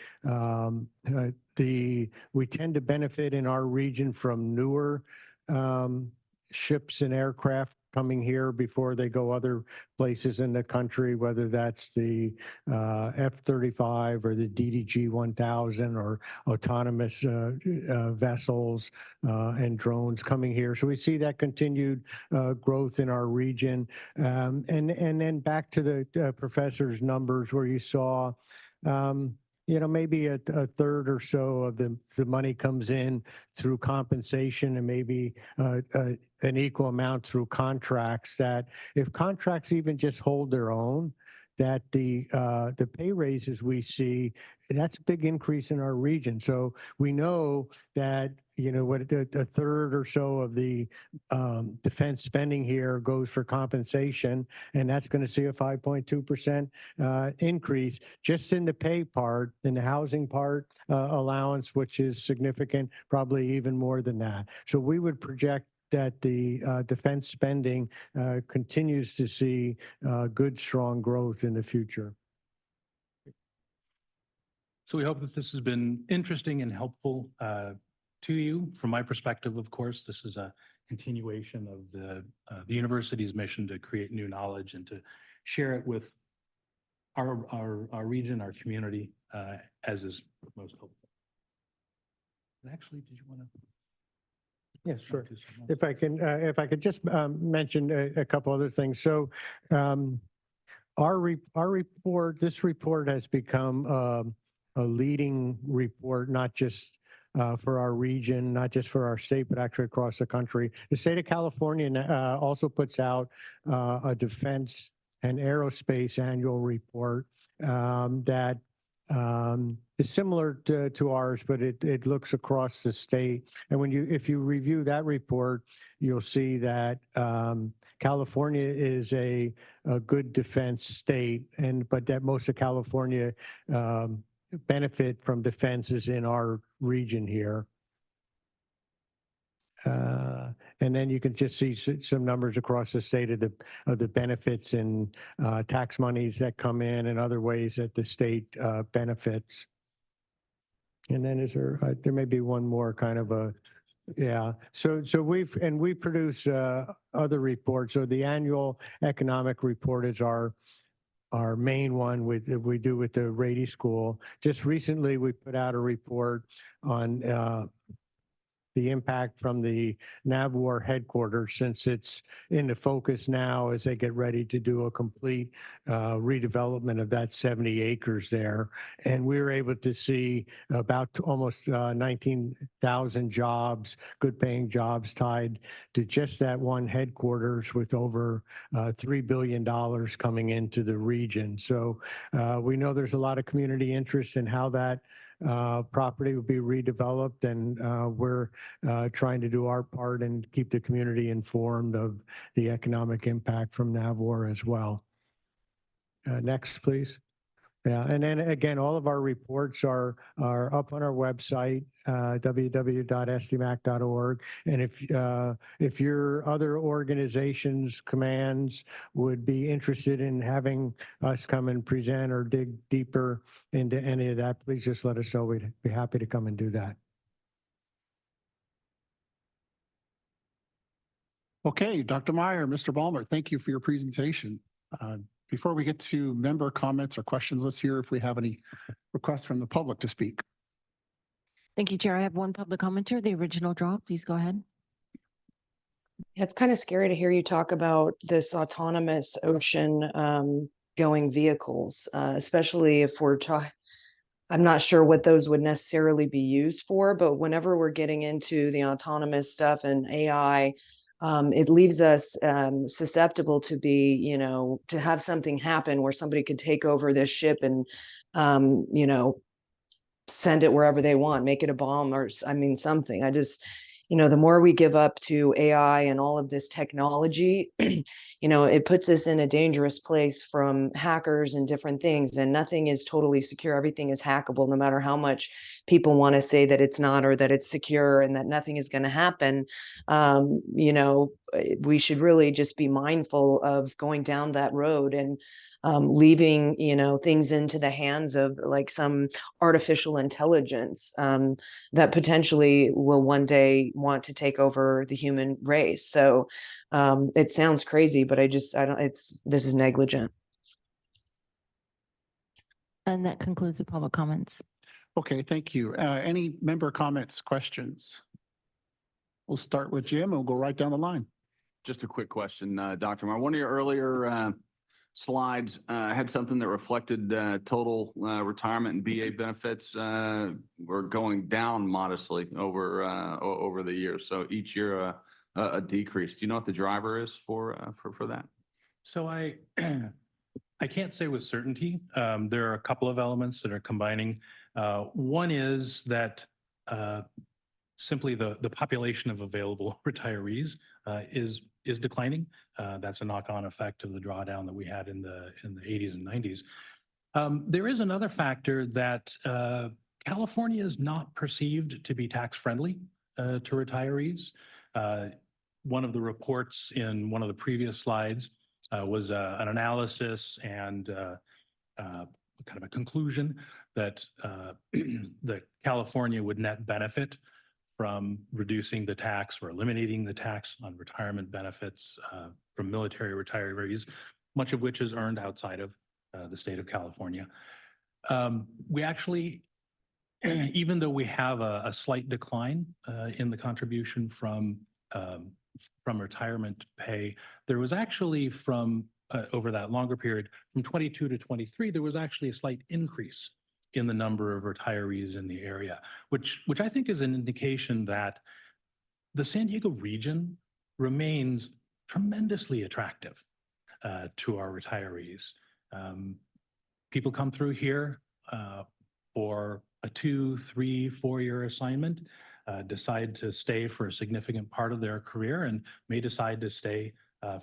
S11: we tend to benefit in our region from newer ships and aircraft coming here before they go other places in the country, whether that's the F-35 or the DDG-1000 or autonomous vessels and drones coming here. So we see that continued growth in our region. And then back to the professor's numbers where you saw you know, maybe a third or so of the money comes in through compensation and maybe an equal amount through contracts, that if contracts even just hold their own, that the pay raises we see, that's a big increase in our region. So we know that, you know, what a third or so of the defense spending here goes for compensation, and that's going to see a 5.2% increase just in the pay part, in the housing part allowance, which is significant, probably even more than that. So we would project that the defense spending continues to see good, strong growth in the future.
S10: So we hope that this has been interesting and helpful to you. From my perspective, of course, this is a continuation of the university's mission to create new knowledge and to share it with our region, our community, as is most helpful. And actually, did you want to?
S11: Yeah, sure. If I could just mention a couple other things. So our report, this report has become a leading report, not just for our region, not just for our state, but actually across the country. The state of California also puts out a defense and aerospace annual report that is similar to ours, but it looks across the state. And if you review that report, you'll see that California is a good defense state, but that most of California benefit from defense is in our region here. And then you can just see some numbers across the state of the benefits and tax monies that come in and other ways that the state benefits. And then there may be one more kind of a, yeah. So we produce other reports. So the annual economic report is our main one we do with the Rady School. Just recently, we put out a report on the impact from the NAVWAR headquarters, since it's in the focus now as they get ready to do a complete redevelopment of that 70 acres there. And we were able to see about almost 19,000 jobs, good paying jobs tied to just that one headquarters, with over $3 billion coming into the region. So we know there's a lot of community interest in how that property will be redeveloped, and we're trying to do our part and keep the community informed of the economic impact from NAVWAR as well. Next, please. Yeah, and then again, all of our reports are up on our website, www.sdmac.org. And if your other organizations, commands would be interested in having us come and present or dig deeper into any of that, please just let us know. We'd be happy to come and do that.
S1: Okay, Dr. Meyer, Mr. Ballmer, thank you for your presentation. Before we get to member comments or questions, let's hear if we have any requests from the public to speak.
S3: Thank you, Chair. I have one public commenter, the original draw. Please go ahead.
S4: Yeah, it's kind of scary to hear you talk about this autonomous ocean going vehicles, especially if we're talking. I'm not sure what those would necessarily be used for, but whenever we're getting into the autonomous stuff and AI, it leaves us susceptible to be, to have something happen where somebody could take over this ship and, send it wherever they want, make it a bomb or, something. I just, the more we give up to AI and all of this technology, it puts us in a dangerous place from hackers and different things, and nothing is totally secure. Everything is hackable, no matter how much people want to say that it's not, or that it's secure and that nothing is going to happen. We should really just be mindful of going down that road and leaving, things into the hands of like some artificial intelligence that potentially will one day want to take over the human race. So it sounds crazy, but this is negligent.
S3: And that concludes the public comments.
S1: Okay, thank you. Any member comments, questions? We'll start with Jim and we'll go right down the line.
S9: Just a quick question, Dr. Meyer. One of your earlier slides had something that reflected total retirement and BA benefits were going down modestly over the years. So each year a decrease. Do you know what the driver is for that?
S10: So I can't say with certainty. There are a couple of elements that are combining. One is that simply the population of available retirees is declining. That's a knock-on effect of the drawdown that we had in the 80s and 90s. There is another factor that California is not perceived to be tax-friendly to retirees. One of the reports in one of the previous slides was an analysis and kind of a conclusion that that California would net benefit from reducing the tax or eliminating the tax on retirement benefits from military retirees, much of which is earned outside of the state of California. We actually, even though we have a slight decline in the contribution from retirement pay, there was actually over that longer period, from 22 to 23, there was actually a slight increase in the number of retirees in the area, which I think is an indication that the San Diego region remains tremendously attractive to our retirees. People come through here for a 2, 3, 4-year assignment, decide to stay for a significant part of their career, and may decide to stay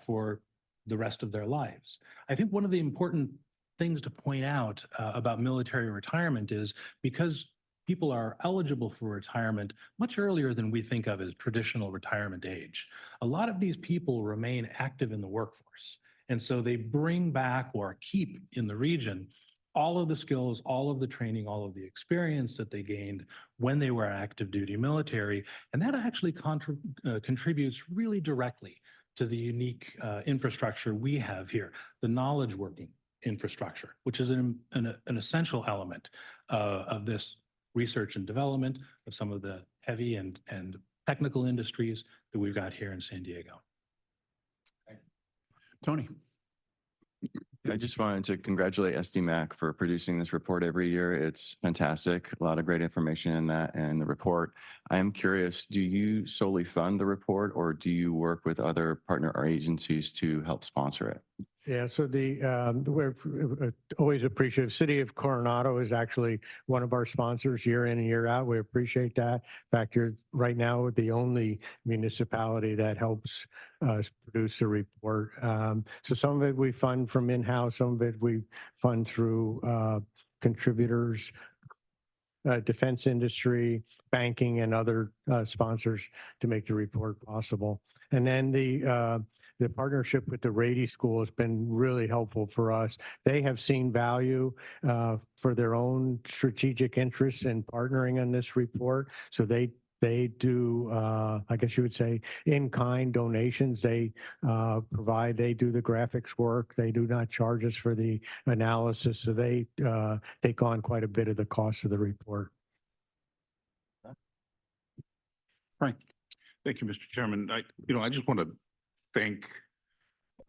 S10: for the rest of their lives. I think one of the important things to point out about military retirement is because people are eligible for retirement much earlier than we think of as traditional retirement age. A lot of these people remain active in the workforce. And so they bring back or keep in the region all of the skills, all of the training, all of the experience that they gained when they were active duty military. And that actually contributes really directly to the unique infrastructure we have here, the knowledge working infrastructure, which is an essential element of this research and development of some of the heavy and technical industries that we've got here in San Diego.
S1: Tony.
S6: I just wanted to congratulate SDMAC for producing this report every year. It's fantastic. A lot of great information in that and the report. I am curious, do you solely fund the report or do you work with other partner or agencies to help sponsor it?
S11: Yeah, so we're always appreciative. City of Coronado is actually one of our sponsors year in and year out. We appreciate that. In fact, you're right now the only municipality that helps us produce a report. So some of it we fund from in-house, some of it we fund through contributors, defense industry, banking, and other sponsors to make the report possible. And then the partnership with the Rady School has been really helpful for us. They have seen value for their own strategic interests in partnering on this report. So they do, I guess you would say, in-kind donations. They provide, they do the graphics work. They do not charge us for the analysis. So they take on quite a bit of the cost of the report.
S1: Frank.
S5: Thank you, Mr. Chairman. I just want to thank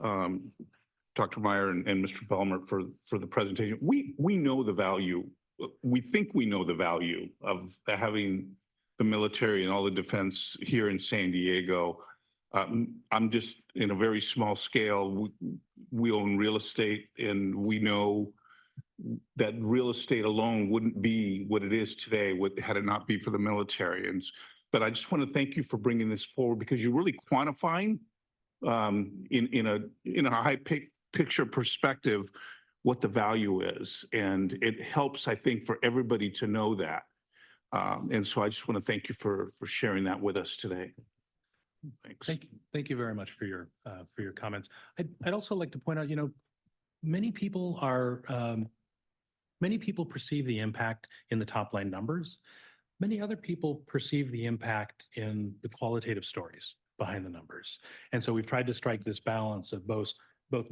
S5: Dr. Meyer and Mr. Bellmer for the presentation. We know the value. We think we know the value of having the military and all the defense here in San Diego. I'm just in a very small scale. We own real estate, and we know that real estate alone wouldn't be what it is today had it not be for the military. But I just want to thank you for bringing this forward because you're really quantifying in a high picture perspective what the value is, and it helps, I think, for everybody to know that. And so I just want to thank you for sharing that with us today. Thanks.
S10: Thank you very much for your comments. I'd also like to point out, many people perceive the impact in the top line numbers. Many other people perceive the impact in the qualitative stories behind the numbers. And so we've tried to strike this balance of both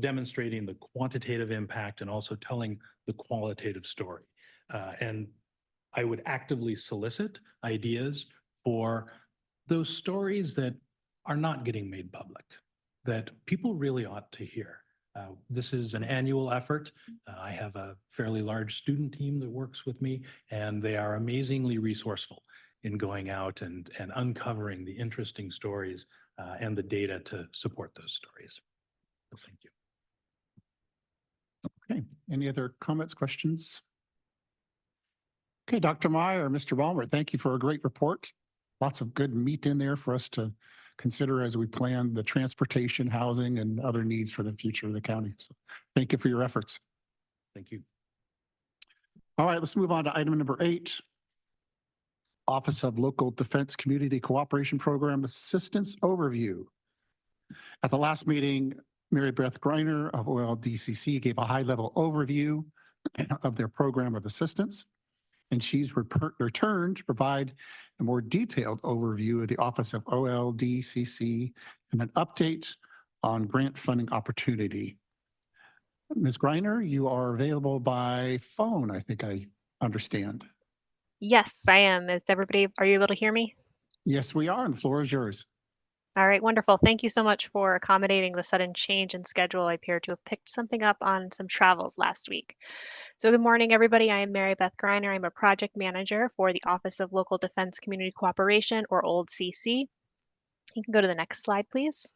S10: demonstrating the quantitative impact and also telling the qualitative story. And I would actively solicit ideas for those stories that are not getting made public, that people really ought to hear. This is an annual effort. I have a fairly large student team that works with me, and they are amazingly resourceful in going out and uncovering the interesting stories and the data to support those stories. So thank you.
S1: Okay, any other comments, questions? Okay, Dr. Meyer, Mr. Ballmer, thank you for a great report. Lots of good meat in there for us to consider as we plan the transportation, housing, and other needs for the future of the county. So thank you for your efforts.
S10: Thank you.
S1: All right, let's move on to item number 8. Office of Local Defense Community Cooperation Program Assistance Overview. At the last meeting, Mary Beth Greiner of OLDCC gave a high-level overview of their program of assistance, and she's returned to provide a more detailed overview of the Office of OLDCC and an update on grant funding opportunity. Ms. Greiner, you are available by phone, I think I understand.
S12: Yes, I am. Are you able to hear me?
S1: Yes, we are, and the floor is yours.
S12: All right, wonderful. Thank you so much for accommodating the sudden change in schedule. I appear to have picked something up on some travels last week. So good morning, everybody. I am Mary Beth Greiner. I'm a project manager for the Office of Local Defense Community Cooperation, or OLD CC. You can go to the next slide, please.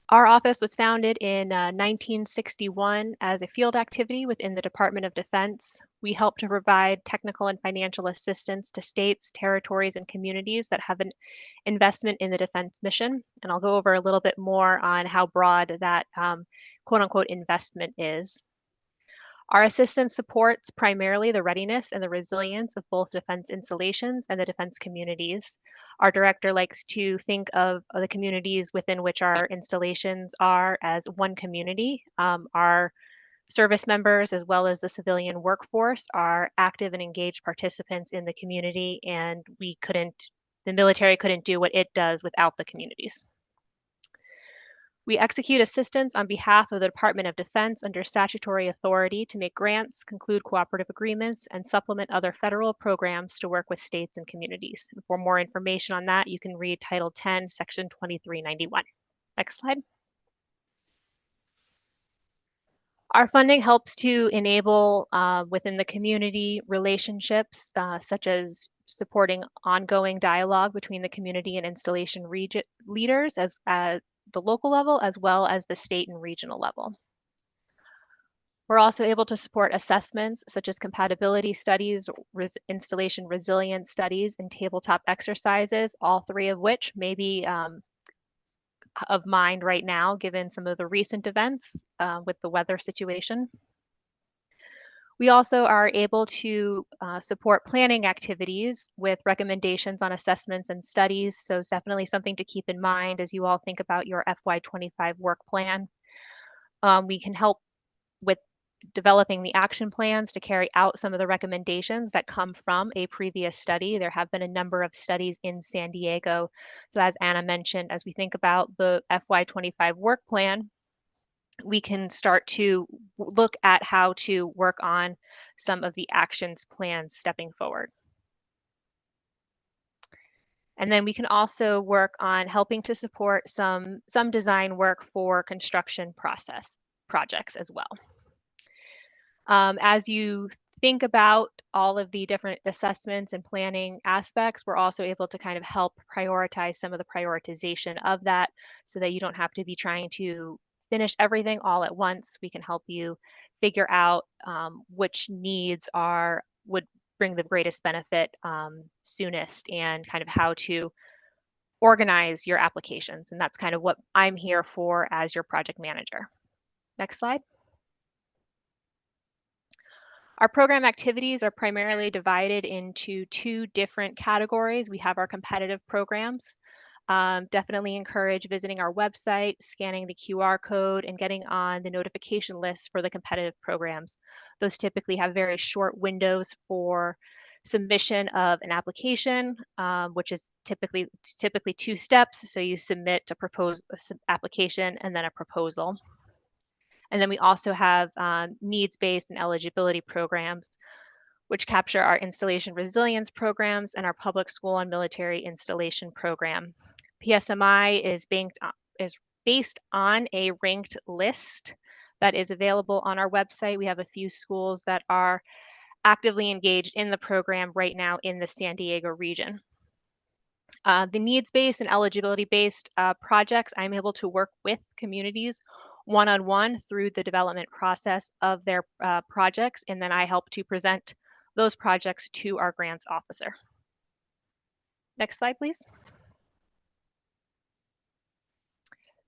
S12: Our office was founded in 1961 as a field activity within the Department of Defense. We help to provide technical and financial assistance to states, territories, and communities that have an investment in the defense mission. And I'll go over a little bit more on how broad that quote unquote investment is. Our assistance supports primarily the readiness and the resilience of both defense installations and the defense communities. Our director likes to think of the communities within which our installations are as one community. Our service members, as well as the civilian workforce, are active and engaged participants in the community, and the military couldn't do what it does without the communities. We execute assistance on behalf of the Department of Defense under statutory authority to make grants, conclude cooperative agreements, and supplement other federal programs to work with states and communities. And for more information on that, you can read Title 10, Section 2391. Next slide. Our funding helps to enable within the community relationships, such as supporting ongoing dialogue between the community and installation leaders as the local level, as well as the state and regional level. We're also able to support assessments such as compatibility studies, installation resilience studies, and tabletop exercises, all three of which may be of mind right now, given some of the recent events with the weather situation. We also are able to support planning activities with recommendations on assessments and studies. So it's definitely something to keep in mind as you all think about your FY25 work plan. We can help with developing the action plans to carry out some of the recommendations that come from a previous study. There have been a number of studies in San Diego. So as Anna mentioned, as we think about the FY25 work plan, we can start to look at how to work on some of the actions plans stepping forward. And then we can also work on helping to support some design work for construction projects as well. As you think about all of the different assessments and planning aspects, we're also able to kind of help prioritize some of the prioritization of that so that you don't have to be trying to finish everything all at once. We can help you figure out which needs would bring the greatest benefit soonest, and kind of how to organize your applications. And that's kind of what I'm here for as your project manager. Next slide. Our program activities are primarily divided into two different categories. We have our competitive programs. Definitely encourage visiting our website, scanning the QR code, and getting on the notification list for the competitive programs. Those typically have very short windows for submission of an application, which is typically 2 steps. So you submit a proposed application and then a proposal. And then we also have needs-based and eligibility programs, which capture our installation resilience programs and our public school and military installation program. PSMI is based on a ranked list that is available on our website. We have a few schools that are actively engaged in the program right now in the San Diego region. The needs-based and eligibility-based projects, I'm able to work with communities one-on-one through the development process of their projects, and then I help to present those projects to our grants officer. Next slide, please.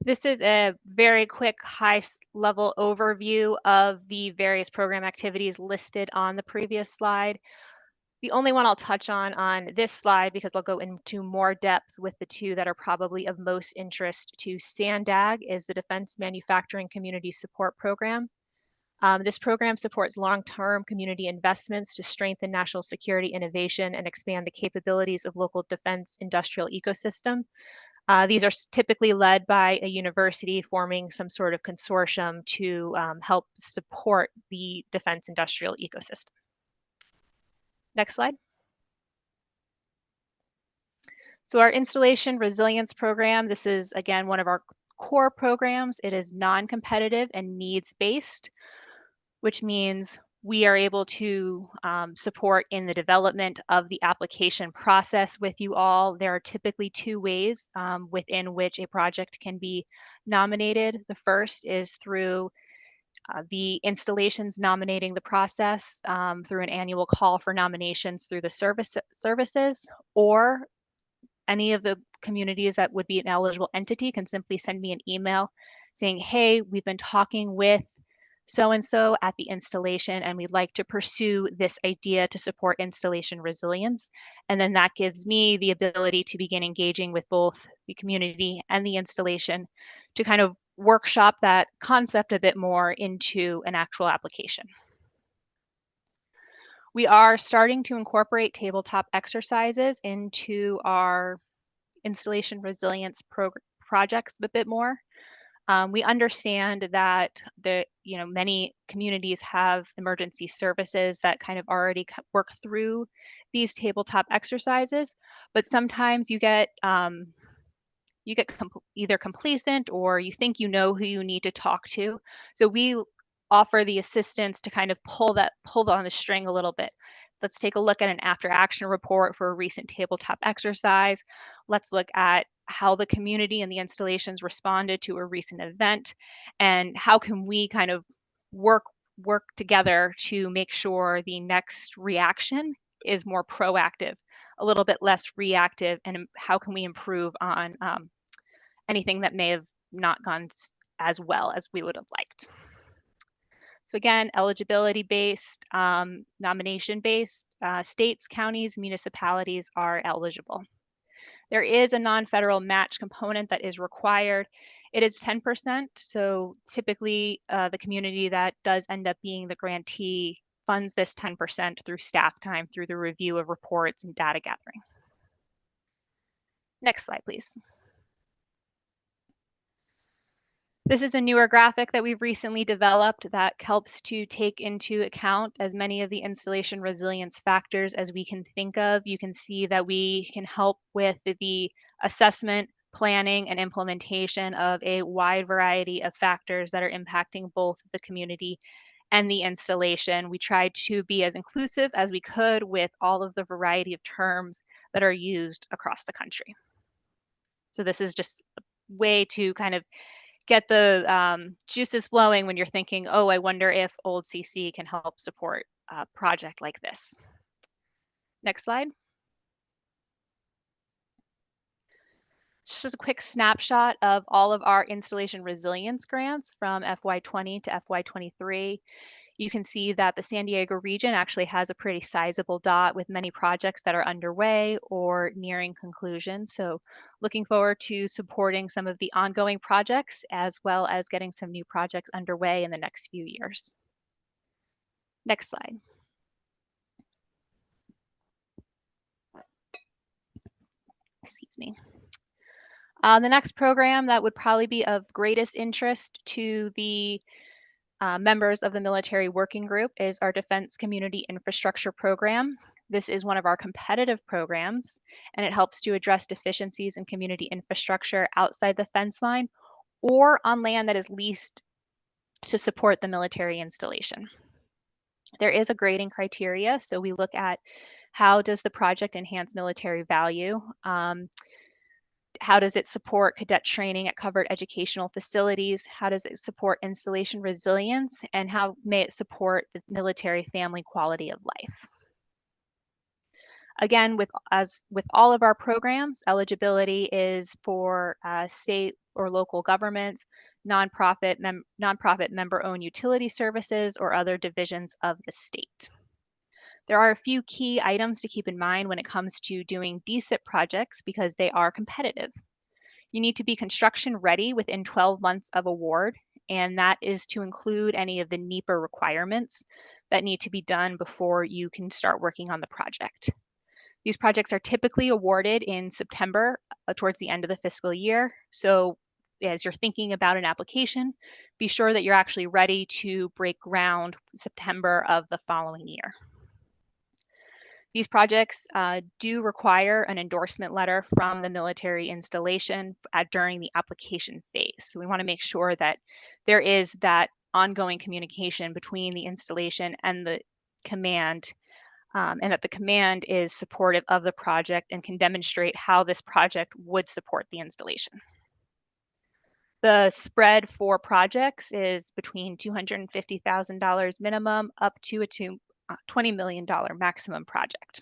S12: This is a very quick high-level overview of the various program activities listed on the previous slide. The only one I'll touch on this slide, because I'll go into more depth with the two that are probably of most interest to SANDAG, is the Defense Manufacturing Community Support Program. This program supports long-term community investments to strengthen national security innovation and expand the capabilities of local defense industrial ecosystem. These are typically led by a university forming some sort of consortium to help support the defense industrial ecosystem. Next slide. So our installation resilience program, this is again one of our core programs. It is non-competitive and needs-based, which means we are able to support in the development of the application process with you all. There are typically two ways within which a project can be nominated. The first is through the installations nominating the process through an annual call for nominations through the services, or any of the communities that would be an eligible entity can simply send me an email saying, hey, we've been talking with so-and-so at the installation, and we'd like to pursue this idea to support installation resilience. And then that gives me the ability to begin engaging with both the community and the installation to kind of workshop that concept a bit more into an actual application. We are starting to incorporate tabletop exercises into our installation resilience projects a bit more. We understand that many communities have emergency services that kind of already work through these tabletop exercises, but sometimes you get either complacent or you think you know who you need to talk to. So we offer the assistance to kind of pull on the string a little bit. Let's take a look at an after action report for a recent tabletop exercise. Let's look at how the community and the installations responded to a recent event, and how can we kind of work together to make sure the next reaction is more proactive, a little bit less reactive, and how can we improve on anything that may have not gone as well as we would have liked. So again, eligibility-based, nomination-based, states, counties, municipalities are eligible. There is a non-federal match component that is required. It is 10%, so typically the community that does end up being the grantee funds this 10% through staff time, through the review of reports and data gathering. Next slide, please. This is a newer graphic that we've recently developed that helps to take into account as many of the installation resilience factors as we can think of. You can see that we can help with the assessment, planning, and implementation of a wide variety of factors that are impacting both the community and the installation. We tried to be as inclusive as we could with all of the variety of terms that are used across the country. So this is just a way to kind of get the juices flowing when you're thinking, oh, I wonder if Old CC can help support a project like this. Next slide. Just a quick snapshot of all of our installation resilience grants from FY20 to FY23. You can see that the San Diego region actually has a pretty sizable dot with many projects that are underway or nearing conclusion. So looking forward to supporting some of the ongoing projects as well as getting some new projects underway in the next few years. Next slide. Excuse me. The next program that would probably be of greatest interest to the members of the military working group is our Defense Community Infrastructure Program. This is one of our competitive programs, and it helps to address deficiencies in community infrastructure outside the fence line or on land that is leased to support the military installation. There is a grading criteria, so we look at how does the project enhance military value, how does it support cadet training at covered educational facilities? How does it support installation resilience? And how may it support the military family quality of life? Again, as with all of our programs, eligibility is for state or local governments, nonprofit member-owned utility services, or other divisions of the state. There are a few key items to keep in mind when it comes to doing DSIP projects because they are competitive. You need to be construction ready within 12 months of award, and that is to include any of the NEPA requirements that need to be done before you can start working on the project. These projects are typically awarded in September towards the end of the fiscal year. So as you're thinking about an application, be sure that you're actually ready to break ground September of the following year. These projects do require an endorsement letter from the military installation during the application phase. So we want to make sure that there is that ongoing communication between the installation and the command, and that the command is supportive of the project and can demonstrate how this project would support the installation. The spread for projects is between $250,000 minimum up to a $20 million maximum project.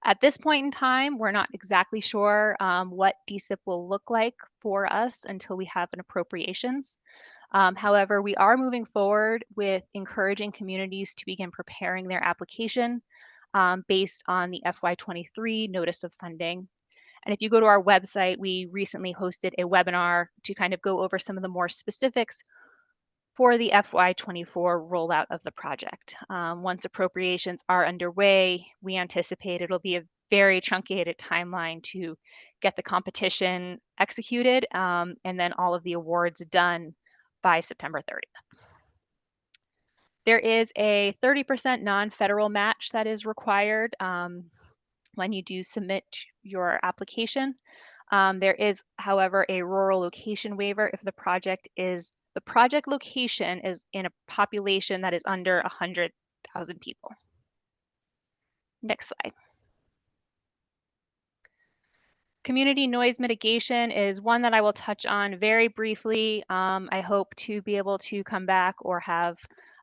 S12: At this point in time, we're not exactly sure what DSIP will look like for us until we have an appropriations. However, we are moving forward with encouraging communities to begin preparing their application based on the FY23 notice of funding. And if you go to our website, we recently hosted a webinar to kind of go over some of the more specifics for the FY24 rollout of the project. Once appropriations are underway, we anticipate it'll be a very truncated timeline to get the competition executed and then all of the awards done by September 30th. There is a 30% non-federal match that is required when you do submit your application. There is, however, a rural location waiver if the project location is in a population that is under 100,000 people. Next slide. Community noise mitigation is one that I will touch on very briefly. I hope to be able to come back or have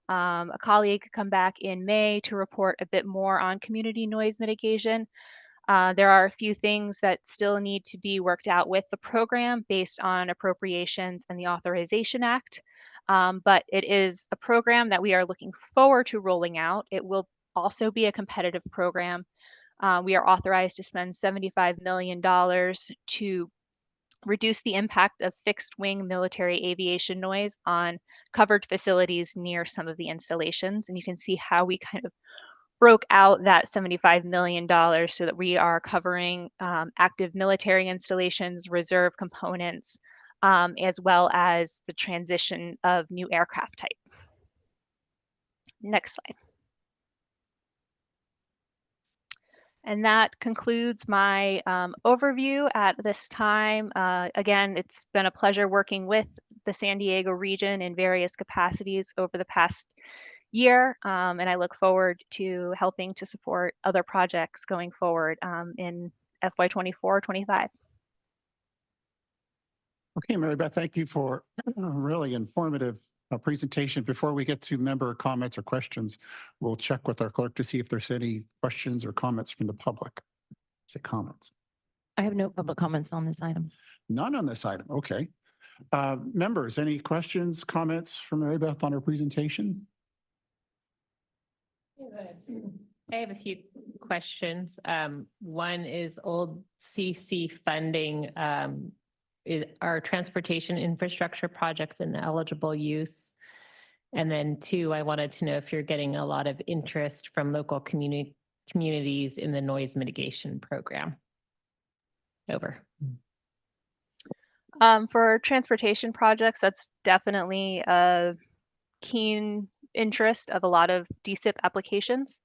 S12: a colleague come back in May to report a bit more on community noise mitigation. There are a few things that still need to be worked out with the program based on appropriations and the Authorization Act. But it is a program that we are looking forward to rolling out. It will also be a competitive program. We are authorized to spend $75 million to reduce the impact of fixed wing military aviation noise on covered facilities near some of the installations. And you can see how we kind of broke out that $75 million so that we are covering active military installations, reserve components, as well as the transition of new aircraft type. Next slide. And that concludes my overview at this time. Again, it's been a pleasure working with the San Diego region in various capacities over the past year, and I look forward to helping to support other projects going forward in FY24-25.
S1: Okay, Mary Beth, thank you for a really informative presentation. Before we get to member comments or questions, we'll check with our clerk to see if there's any questions or comments from the public. Say comments.
S3: I have no public comments on this item.
S1: None on this item. Okay. Members, any questions, comments from Mary Beth on her presentation?
S7: I have a few questions. One is old CC funding. Are transportation infrastructure projects in eligible use? And then two, I wanted to know if you're getting a lot of interest from local communities in the noise mitigation program. Over.
S12: For transportation projects, that's definitely a keen interest of a lot of DSIP applications.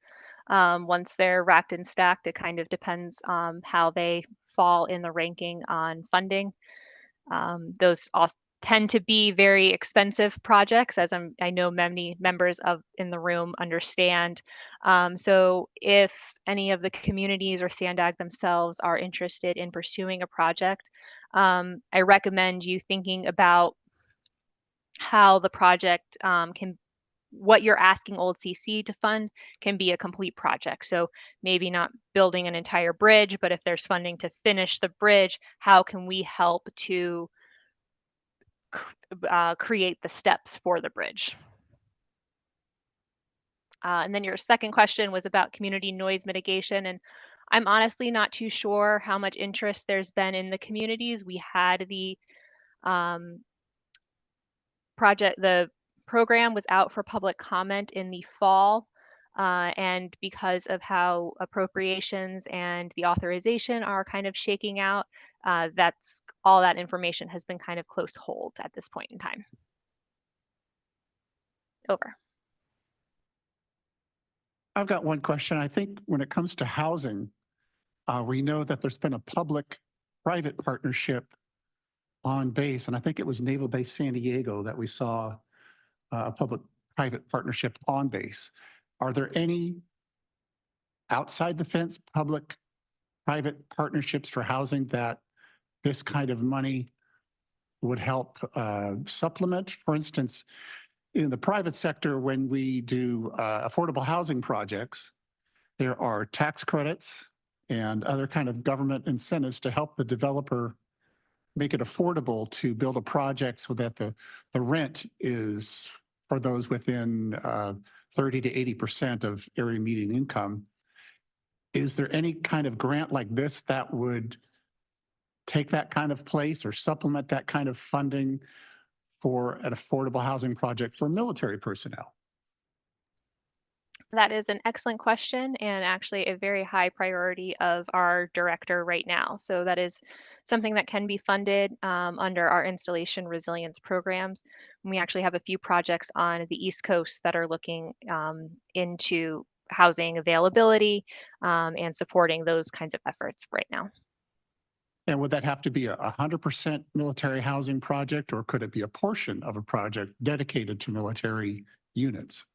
S12: Once they're racked and stacked, it kind of depends on how they fall in the ranking on funding. Those also tend to be very expensive projects, as I know many members in the room understand. So if any of the communities or SANDAG themselves are interested in pursuing a project, I recommend you thinking about how the project what you're asking Old CC to fund can be a complete project. So maybe not building an entire bridge, but if there's funding to finish the bridge, how can we help to create the steps for the bridge? And then your second question was about community noise mitigation. And I'm honestly not too sure how much interest there's been in the communities. We had the program was out for public comment in the fall. And because of how appropriations and the authorization are kind of shaking out, that's all that information has been kind of close hold at this point in time. Over.
S1: I've got one question. I think when it comes to housing, we know that there's been a public-private partnership on base, and I think it was Naval Base San Diego that we saw a public-private partnership on base. Are there any outside the fence, public-private partnerships for housing that this kind of money would help supplement? For instance, in the private sector, when we do affordable housing projects, there are tax credits and other kind of government incentives to help the developer make it affordable to build a project so that the rent is for those within 30 to 80% of area median income. Is there any kind of grant like this that would take that kind of place or supplement that kind of funding for an affordable housing project for military personnel?
S12: That is an excellent question and actually a very high priority of our director right now. So that is something that can be funded under our installation resilience programs. We actually have a few projects on the East Coast that are looking into housing availability and supporting those kinds of efforts right now.
S1: And would that have to be a 100% military housing project, or could it be a portion of a project dedicated to military units?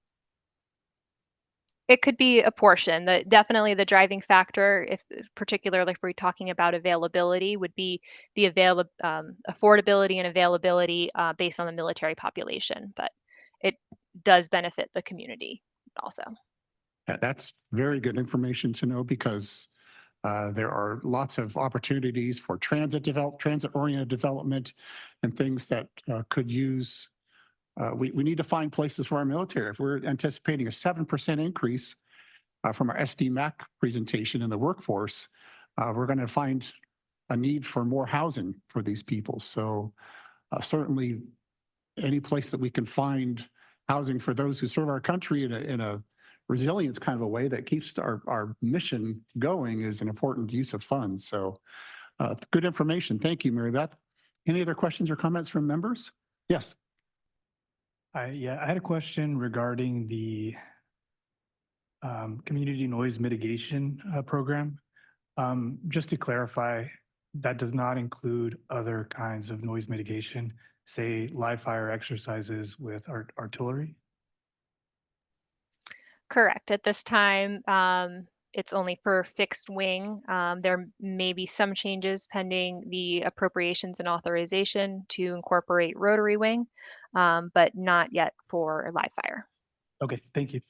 S12: It could be a portion. Definitely the driving factor, if particularly if we're talking about availability, would be the affordability and availability based on the military population. But it does benefit the community also.
S1: That's very good information to know, because there are lots of opportunities for transit-oriented development and things that could use. We need to find places for our military. If we're anticipating a 7% increase from our SDMAC presentation in the workforce, we're going to find a need for more housing for these people. So certainly any place that we can find housing for those who serve our country in a resilience kind of a way that keeps our mission going is an important use of funds. So good information. Thank you, Mary Beth. Any other questions or comments from members? Yes.
S13: I had a question regarding the community noise mitigation program. Just to clarify, that does not include other kinds of noise mitigation, say live fire exercises with artillery?
S12: Correct. At this time, it's only for fixed wing. There may be some changes pending the appropriations and authorization to incorporate rotary wing, but not yet for live fire.
S13: Okay, thank you.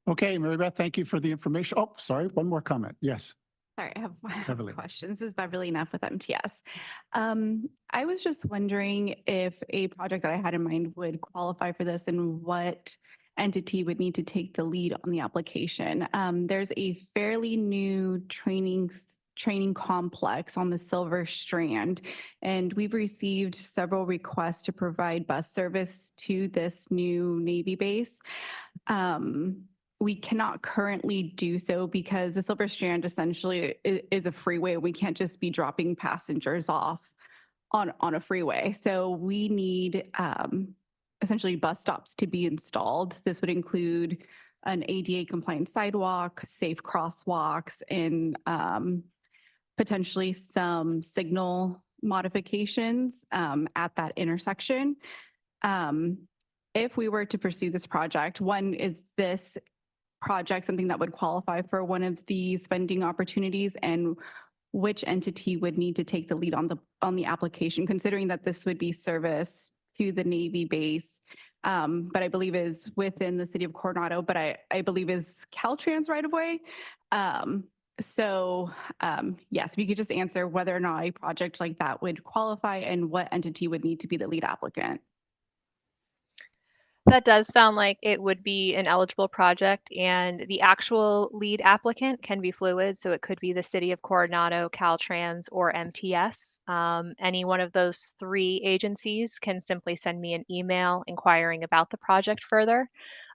S1: Okay, Mary Beth, thank you for the information. Oh, sorry, one more comment. Yes.
S8: Sorry, I have
S1: Beverly.
S8: questions. This is Beverly Neff with MTS. I was just wondering if a project that I had in mind would qualify for this and what entity would need to take the lead on the application. There's a fairly new training complex on the Silver Strand, and we've received several requests to provide bus service to this new Navy base. We cannot currently do so because the Silver Strand essentially is a freeway. We can't just be dropping passengers off on a freeway. So we need essentially bus stops to be installed. This would include an ADA compliant sidewalk, safe crosswalks, and potentially some signal modifications at that intersection. If we were to pursue this project, one, is this project something that would qualify for one of these funding opportunities, and which entity would need to take the lead on the application, considering that this would be service to the Navy base, but I believe is within the city of Coronado, but I believe is Caltrans right of way. Yes, if you could just answer whether or not a project like that would qualify and what entity would need to be the lead applicant.
S12: That does sound like it would be an eligible project, and the actual lead applicant can be fluid. So it could be the city of Coronado, Caltrans, or MTS. Any one of those three agencies can simply send me an email inquiring about the project further.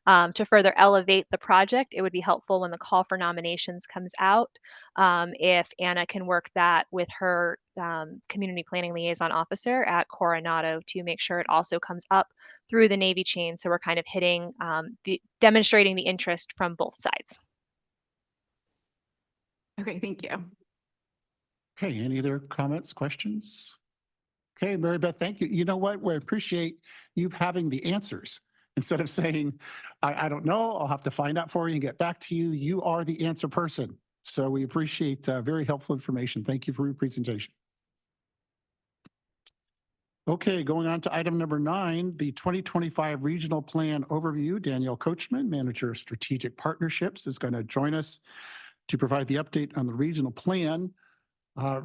S12: To further elevate the project, it would be helpful when the call for nominations comes out, if Anna can work that with her community planning liaison officer at Coronado to make sure it also comes up through the Navy chain. So we're kind of hitting demonstrating the interest from both sides.
S8: Okay, thank you.
S1: Okay, any other comments, questions? Okay, Mary Beth, thank you. You know what? We appreciate you having the answers. Instead of saying, I don't know, I'll have to find out for you and get back to you. You are the answer person. So we appreciate very helpful information. Thank you for your presentation. Okay, going on to item number 9, the 2025 Regional Plan Overview. Danielle Coachman, Manager of Strategic Partnerships, is going to join us to provide the update on the regional plan.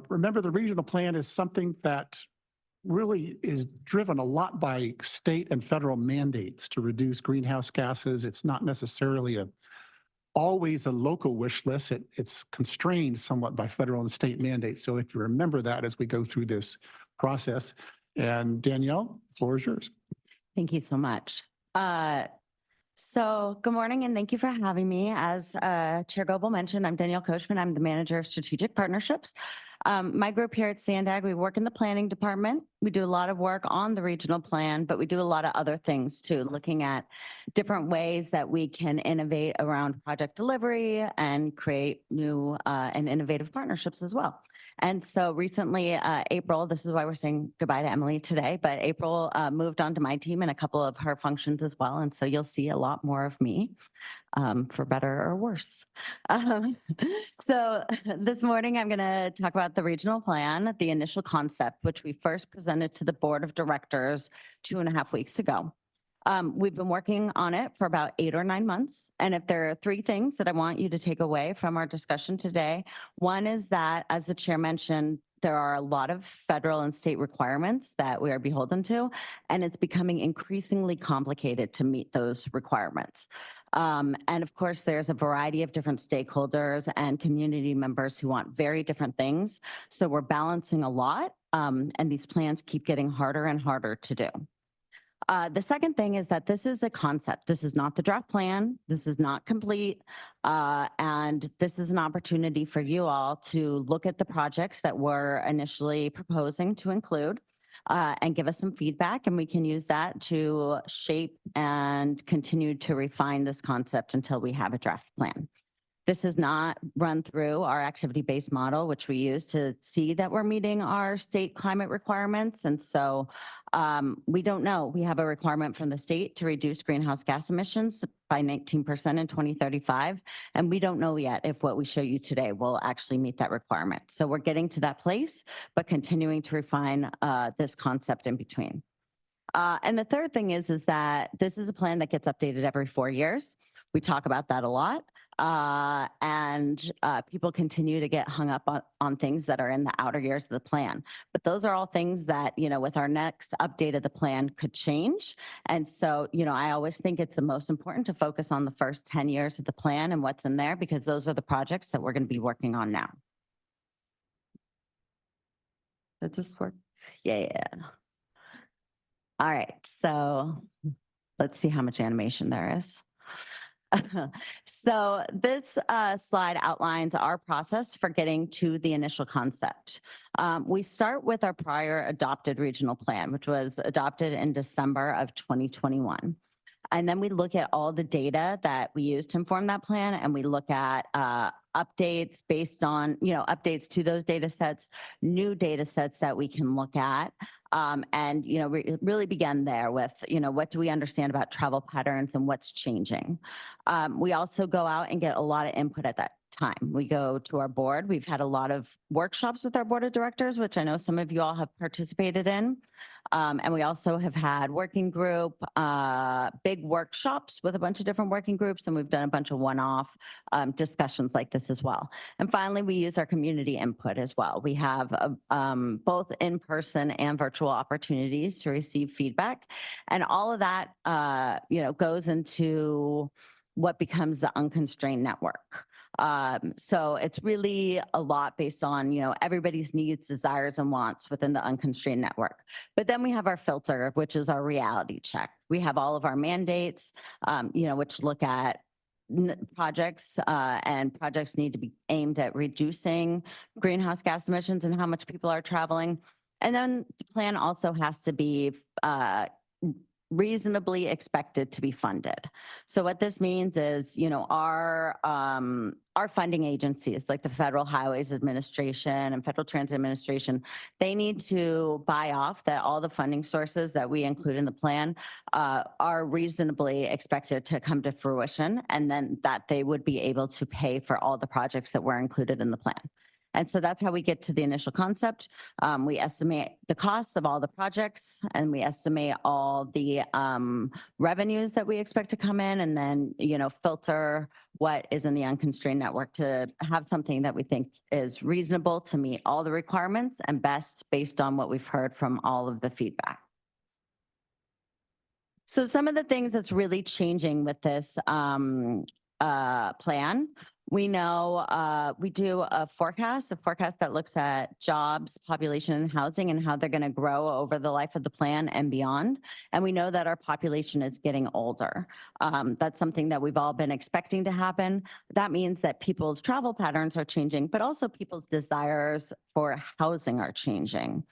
S1: Remember, the regional plan is something that really is driven a lot by state and federal mandates to reduce greenhouse gases. It's not necessarily always a local wish list. It's constrained somewhat by federal and state mandates. So if you remember that as we go through this process. And Danielle, the floor is yours.
S14: Thank you so much. So good morning and thank you for having me. As Chair Goebel mentioned, I'm Danielle Coachman. I'm the Manager of Strategic Partnerships. My group here at SANDAG, we work in the planning department. We do a lot of work on the regional plan, but we do a lot of other things too, looking at different ways that we can innovate around project delivery and create new and innovative partnerships as well. And so recently, April, this is why we're saying goodbye to Emily today, but April moved on to my team and a couple of her functions as well. And so you'll see a lot more of me, for better or worse. So this morning, I'm going to talk about the regional plan, the initial concept, which we first presented to the Board of Directors 2.5 weeks ago. We've been working on it for about 8 or 9 months. And if there are 3 things that I want you to take away from our discussion today, one is that, as the chair mentioned, there are a lot of federal and state requirements that we are beholden to, and it's becoming increasingly complicated to meet those requirements. And of course, there's a variety of different stakeholders and community members who want very different things. So we're balancing a lot, and these plans keep getting harder and harder to do. The second thing is that this is a concept. This is not the draft plan. This is not complete. And this is an opportunity for you all to look at the projects that we're initially proposing to include and give us some feedback. And we can use that to shape and continue to refine this concept until we have a draft plan. This is not run through our activity-based model, which we use to see that we're meeting our state climate requirements. And so we don't know. We have a requirement from the state to reduce greenhouse gas emissions by 19% in 2035. And we don't know yet if what we show you today will actually meet that requirement. So we're getting to that place, but continuing to refine this concept in between. And the third thing is that this is a plan that gets updated every 4 years. We talk about that a lot. And people continue to get hung up on things that are in the outer years of the plan. But those are all things that, you know, with our next update of the plan could change. And so, you know, I always think it's the most important to focus on the first 10 years of the plan and what's in there, because those are the projects that we're going to be working on now. Does this work? Yeah. All right, so let's see how much animation there is. So this slide outlines our process for getting to the initial concept. We start with our prior adopted regional plan, which was adopted in December of 2021. And then we look at all the data that we used to inform that plan, and we look at updates based on, you know, updates to those data sets, new data sets that we can look at. And, you know, we really began there with, you know, what do we understand about travel patterns and what's changing? We also go out and get a lot of input at that time. We go to our board. We've had a lot of workshops with our board of directors, which I know some of you all have participated in. And we also have had working group, big workshops with a bunch of different working groups, and we've done a bunch of one-off discussions like this as well. And finally, we use our community input as well. We have both in-person and virtual opportunities to receive feedback. And all of that, you know, goes into what becomes the unconstrained network. So it's really a lot based on, everybody's needs, desires, and wants within the unconstrained network. But then we have our filter, which is our reality check. We have all of our mandates, which look at projects, and projects need to be aimed at reducing greenhouse gas emissions and how much people are traveling. And then the plan also has to be reasonably expected to be funded. So what this means is, our funding agencies like the Federal Highways Administration and Federal Transit Administration, they need to buy off that all the funding sources that we include in the plan are reasonably expected to come to fruition, and then that they would be able to pay for all the projects that were included in the plan. And so that's how we get to the initial concept. We estimate the costs of all the projects, and we estimate all the revenues that we expect to come in, and then, filter what is in the unconstrained network to have something that we think is reasonable to meet all the requirements and best based on what we've heard from all of the feedback. So some of the things that's really changing with this plan. We know we do a forecast that looks at jobs, population, and housing, and how they're going to grow over the life of the plan and beyond. And we know that our population is getting older. That's something that we've all been expecting to happen. That means that people's travel patterns are changing, but also people's desires for housing are changing.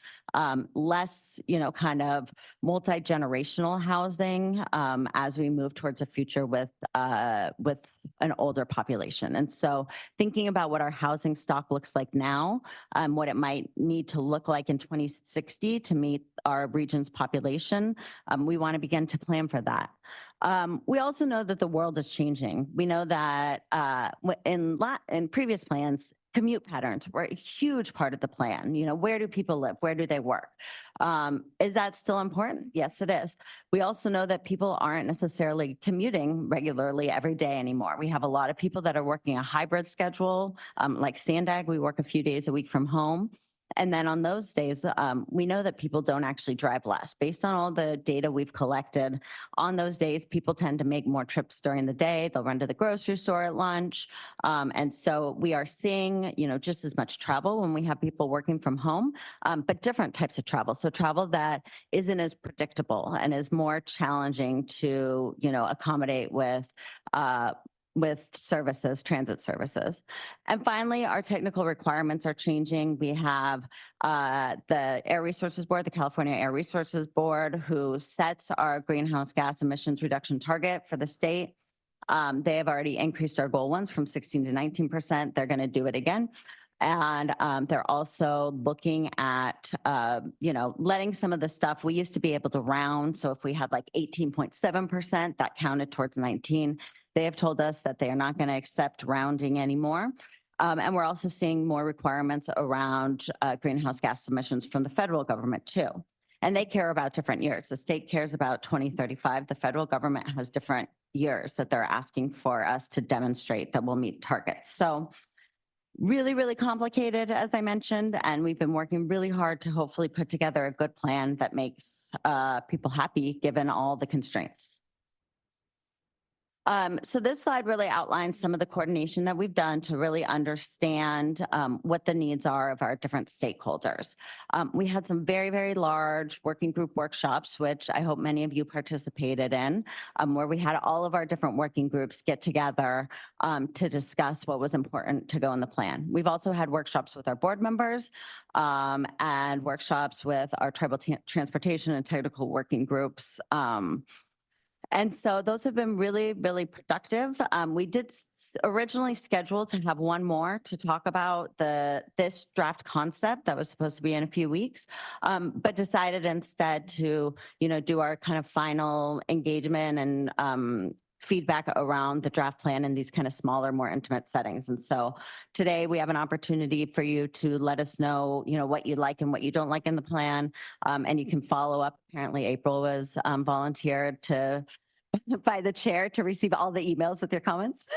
S14: Less, kind of multi-generational housing as we move towards a future with an older population. And so thinking about what our housing stock looks like now, what it might need to look like in 2060 to meet our region's population, we want to begin to plan for that. We also know that the world is changing. We know that in previous plans, commute patterns were a huge part of the plan. Where do people live? Where do they work? Is that still important? Yes, it is. We also know that people aren't necessarily commuting regularly every day anymore. We have a lot of people that are working a hybrid schedule, like SANDAG. We work a few days a week from home. And then on those days, we know that people don't actually drive less. Based on all the data we've collected, on those days, people tend to make more trips during the day. They'll run to the grocery store at lunch. And so we are seeing, just as much travel when we have people working from home, but different types of travel. So travel that isn't as predictable and is more challenging to, accommodate with services, transit services. And finally, our technical requirements are changing. We have the Air Resources Board, the California Air Resources Board, who sets our greenhouse gas emissions reduction target for the state. They have already increased our goal once from 16 to 19%. They're going to do it again. And they're also looking at, letting some of the stuff we used to be able to round. So if we had like 18.7%, that counted towards 19. They have told us that they are not going to accept rounding anymore. And we're also seeing more requirements around greenhouse gas emissions from the federal government too. And they care about different years. The state cares about 2035. The federal government has different years that they're asking for us to demonstrate that we'll meet targets. So really, really complicated, as I mentioned, and we've been working really hard to hopefully put together a good plan that makes people happy given all the constraints. So this slide really outlines some of the coordination that we've done to really understand what the needs are of our different stakeholders. We had some very, very large working group workshops, which I hope many of you participated in, where we had all of our different working groups get together to discuss what was important to go in the plan. We've also had workshops with our board members and workshops with our tribal transportation and technical working groups. And so those have been really, really productive. We did originally schedule to have one more to talk about this draft concept that was supposed to be in a few weeks, but decided instead to, do our kind of final engagement and feedback around the draft plan in these kind of smaller, more intimate settings. And so today we have an opportunity for you to let us know, what you like and what you don't like in the plan. And you can follow up. Apparently April was volunteered by the chair to receive all the emails with your comments.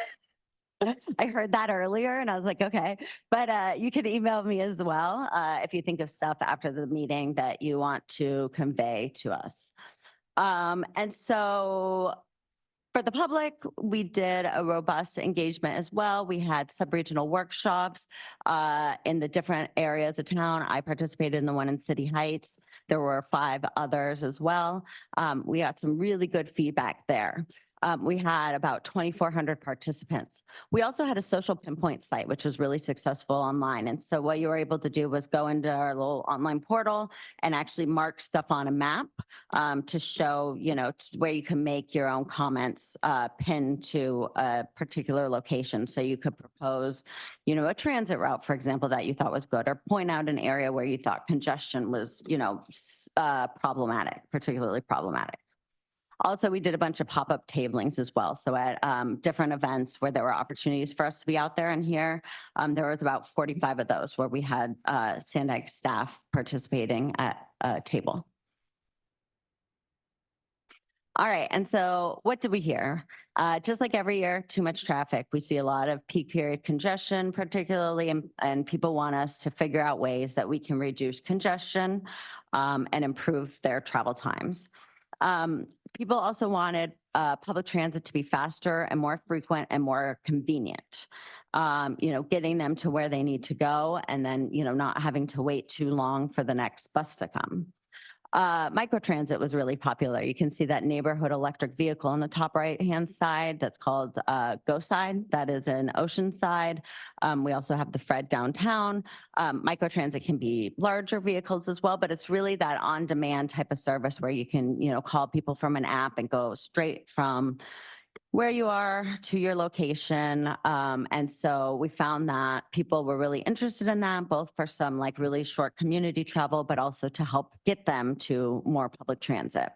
S14: I heard that earlier and I was like, okay, but you can email me as well if you think of stuff after the meeting that you want to convey to us. And so For the public, we did a robust engagement as well. We had sub-regional workshops in the different areas of town. I participated in the one in City Heights. There were 5 others as well. We got some really good feedback there. We had about 2,400 participants. We also had a social pinpoint site, which was really successful online. And so what you were able to do was go into our little online portal and actually mark stuff on a map to show, where you can make your own comments pinned to a particular location. So you could propose, a transit route, for example, that you thought was good, or point out an area where you thought congestion was, problematic, particularly problematic. Also, we did a bunch of pop-up tablings as well. So at different events where there were opportunities for us to be out there and here, there was about 45 of those where we had SANDAG staff participating at a table. All right, and so what did we hear? Just like every year, too much traffic. We see a lot of peak period congestion, particularly, and people want us to figure out ways that we can reduce congestion and improve their travel times. People also wanted public transit to be faster and more frequent and more convenient, getting them to where they need to go and then, not having to wait too long for the next bus to come. Microtransit was really popular. You can see that neighborhood electric vehicle on the top right-hand side that's called Go Side. That is in Oceanside. We also have the Fred downtown. Microtransit can be larger vehicles as well, but it's really that on-demand type of service where you can, call people from an app and go straight from where you are to your location. And so we found that people were really interested in that, both for some really short community travel, but also to help get them to more public transit.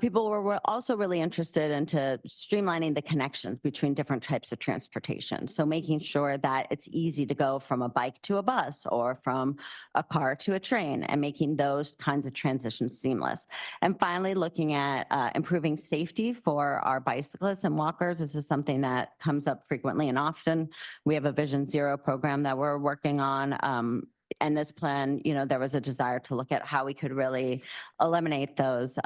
S14: People were also really interested into streamlining the connections between different types of transportation. So making sure that it's easy to go from a bike to a bus or from a car to a train and making those kinds of transitions seamless. And finally, looking at improving safety for our bicyclists and walkers. This is something that comes up frequently and often. We have a Vision Zero program that we're working on. And this plan, there was a desire to look at how we could really eliminate those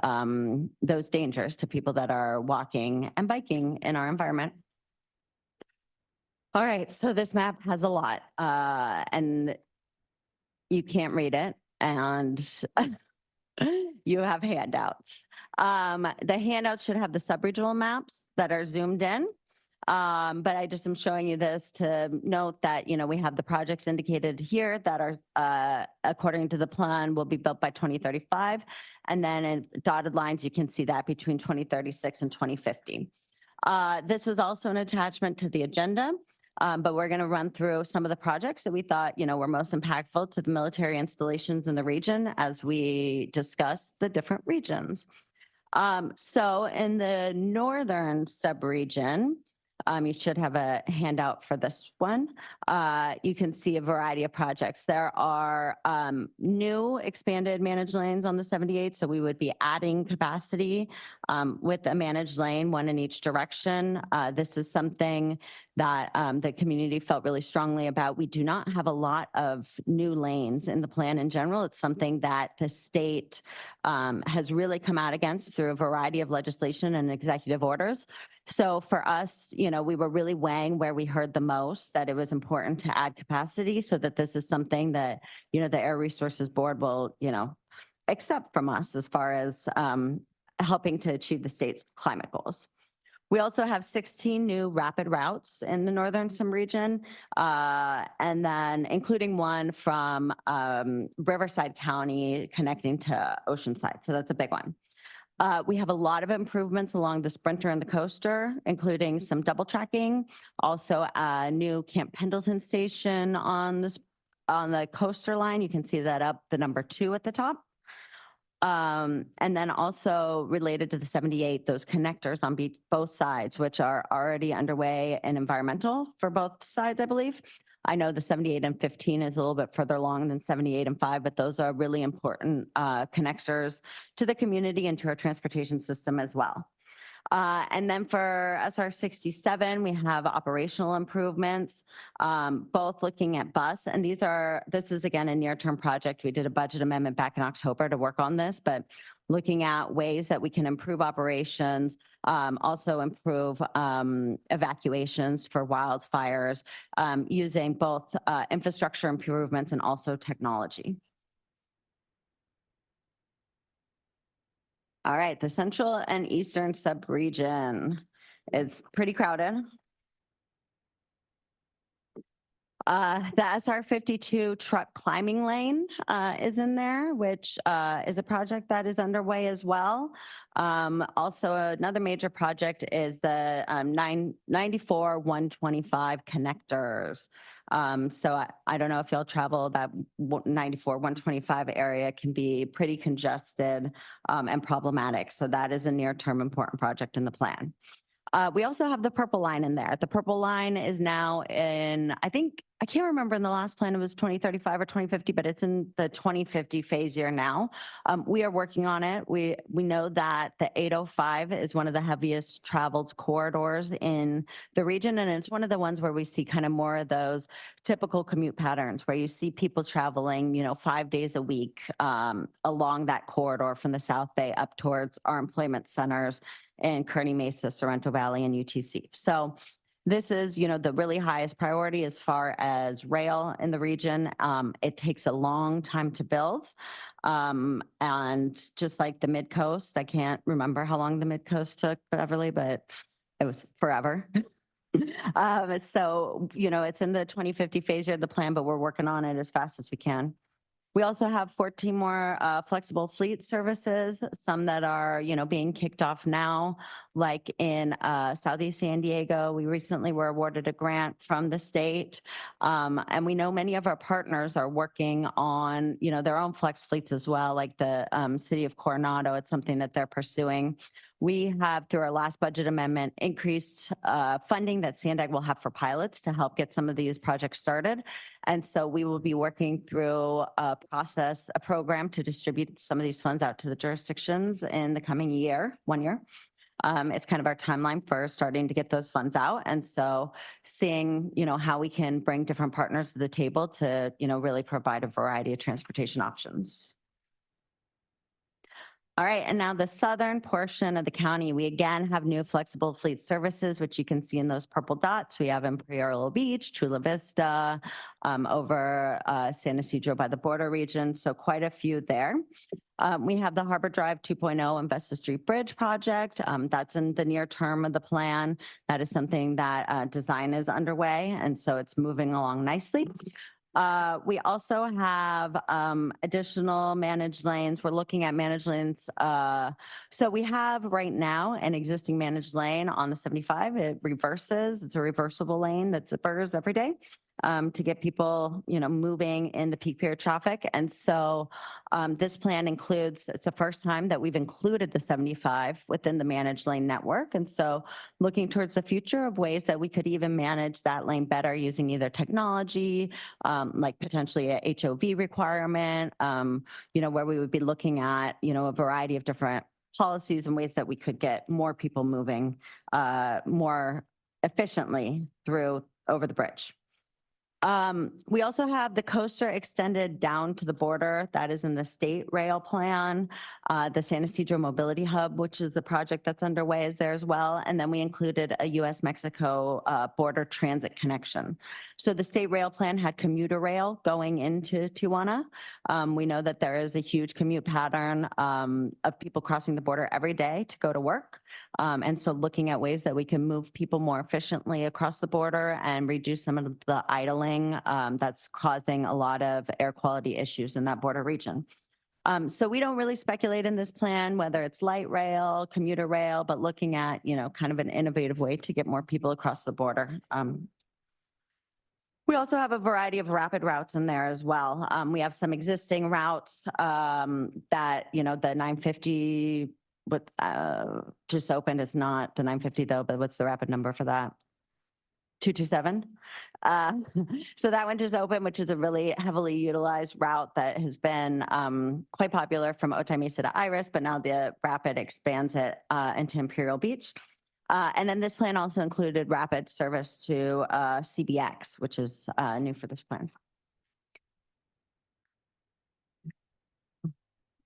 S14: dangers to people that are walking and biking in our environment. All right, so this map has a lot, and you can't read it, and you have handouts. The handouts should have the sub-regional maps that are zoomed in. But I just am showing you this to note that, we have the projects indicated here that are, according to the plan, will be built by 2035. And then in dotted lines, you can see that between 2036 and 2050. This was also an attachment to the agenda, but we're going to run through some of the projects that we thought, were most impactful to the military installations in the region as we discuss the different regions. So in the northern subregion, you should have a handout for this one. You can see a variety of projects. There are new expanded managed lanes on the 78, so we would be adding capacity with a managed lane, one in each direction. This is something that the community felt really strongly about. We do not have a lot of new lanes in the plan in general. It's something that the state has really come out against through a variety of legislation and executive orders. So for us, we were really weighing where we heard the most that it was important to add capacity so that this is something that, the Air Resources Board will, accept from us as far as helping to achieve the state's climate goals. We also have 16 new rapid routes in the northern subregion, and then including one from Riverside County connecting to Oceanside. So that's a big one. We have a lot of improvements along the Sprinter and the Coaster, including some double tracking, also a new Camp Pendleton station on the Coaster line. You can see that up the number 2 at the top. And then also related to the 78, those connectors on both sides, which are already underway and environmental for both sides, I believe. I know the 78 and 15 is a little bit further along than 78 and 5, but those are really important connectors to the community and to our transportation system as well. And then for SR 67, we have operational improvements, both looking at bus. And this is again a near-term project. We did a budget amendment back in October to work on this, but looking at ways that we can improve operations, also improve evacuations for wildfires, using both infrastructure improvements and also technology. All right, the Central and Eastern sub-region. It's pretty crowded. The SR 52 truck climbing lane is in there, which is a project that is underway as well. Also, another major project is the 94-125 connectors. So I don't know if you'll travel that 94-125 area can be pretty congested and problematic. So that is a near-term important project in the plan. We also have the purple line in there. The purple line is now in, I can't remember in the last plan, it was 2035 or 2050, but it's in the 2050 phase year now. We are working on it. We know that the 805 is one of the heaviest traveled corridors in the region. And it's one of the ones where we see kind of more of those typical commute patterns where you see people traveling, 5 days a week along that corridor from the South Bay up towards our employment centers in Kearney Mesa, Sorrento Valley, and UTC. So this is, the really highest priority as far as rail in the region. It takes a long time to build. And just like the Mid-Coast, I can't remember how long the Mid-Coast took, Beverly, but it was forever. So, it's in the 2050 phase year of the plan, but we're working on it as fast as we can. We also have 14 more flexible fleet services, some that are, being kicked off now, like in Southeast San Diego. We recently were awarded a grant from the state. And we know many of our partners are working on, their own flex fleets as well, like the city of Coronado. It's something that they're pursuing. We have, through our last budget amendment, increased funding that SANDAG will have for pilots to help get some of these projects started. And so we will be working through a program to distribute some of these funds out to the jurisdictions in the coming year, 1 year. It's kind of our timeline for starting to get those funds out. And so seeing, how we can bring different partners to the table to, really provide a variety of transportation options. All right, and now the southern portion of the county, we again have new flexible fleet services, which you can see in those purple dots. We have in Priolo Beach, Chula Vista, over San Ysidro by the border region, so quite a few there. We have the Harbor Drive 2.0 and Vesta Street Bridge project. That's in the near term of the plan. That is something that design is underway, and so it's moving along nicely. We also have additional managed lanes. We're looking at managed lanes. So we have right now an existing managed lane on the 75. It reverses. It's a reversible lane that zippers every day to get people, moving in the peak period traffic. And so this plan includes, it's the first time that we've included the 75 within the managed lane network. And so looking towards the future of ways that we could even manage that lane better using either technology, like potentially a HOV requirement, where we would be looking at, a variety of different policies and ways that we could get more people moving more efficiently over the bridge. We also have the coaster extended down to the border. That is in the state rail plan. The San Ysidro Mobility Hub, which is a project that's underway, is there as well. And then we included a U.S.-Mexico border transit connection. So the state rail plan had commuter rail going into Tijuana. We know that there is a huge commute pattern of people crossing the border every day to go to work. And so looking at ways that we can move people more efficiently across the border and reduce some of the idling that's causing a lot of air quality issues in that border region. So we don't really speculate in this plan whether it's light rail, commuter rail, but looking at, kind of an innovative way to get more people across the border. We also have a variety of rapid routes in there as well. We have some existing routes that, the 950 just opened. It's not the 950 though, but what's the rapid number for that? 227. So that one just opened, which is a really heavily utilized route that has been quite popular from Otay Mesa to Iris, but now the rapid expands it into Imperial Beach. And then this plan also included rapid service to CBX, which is new for this plan.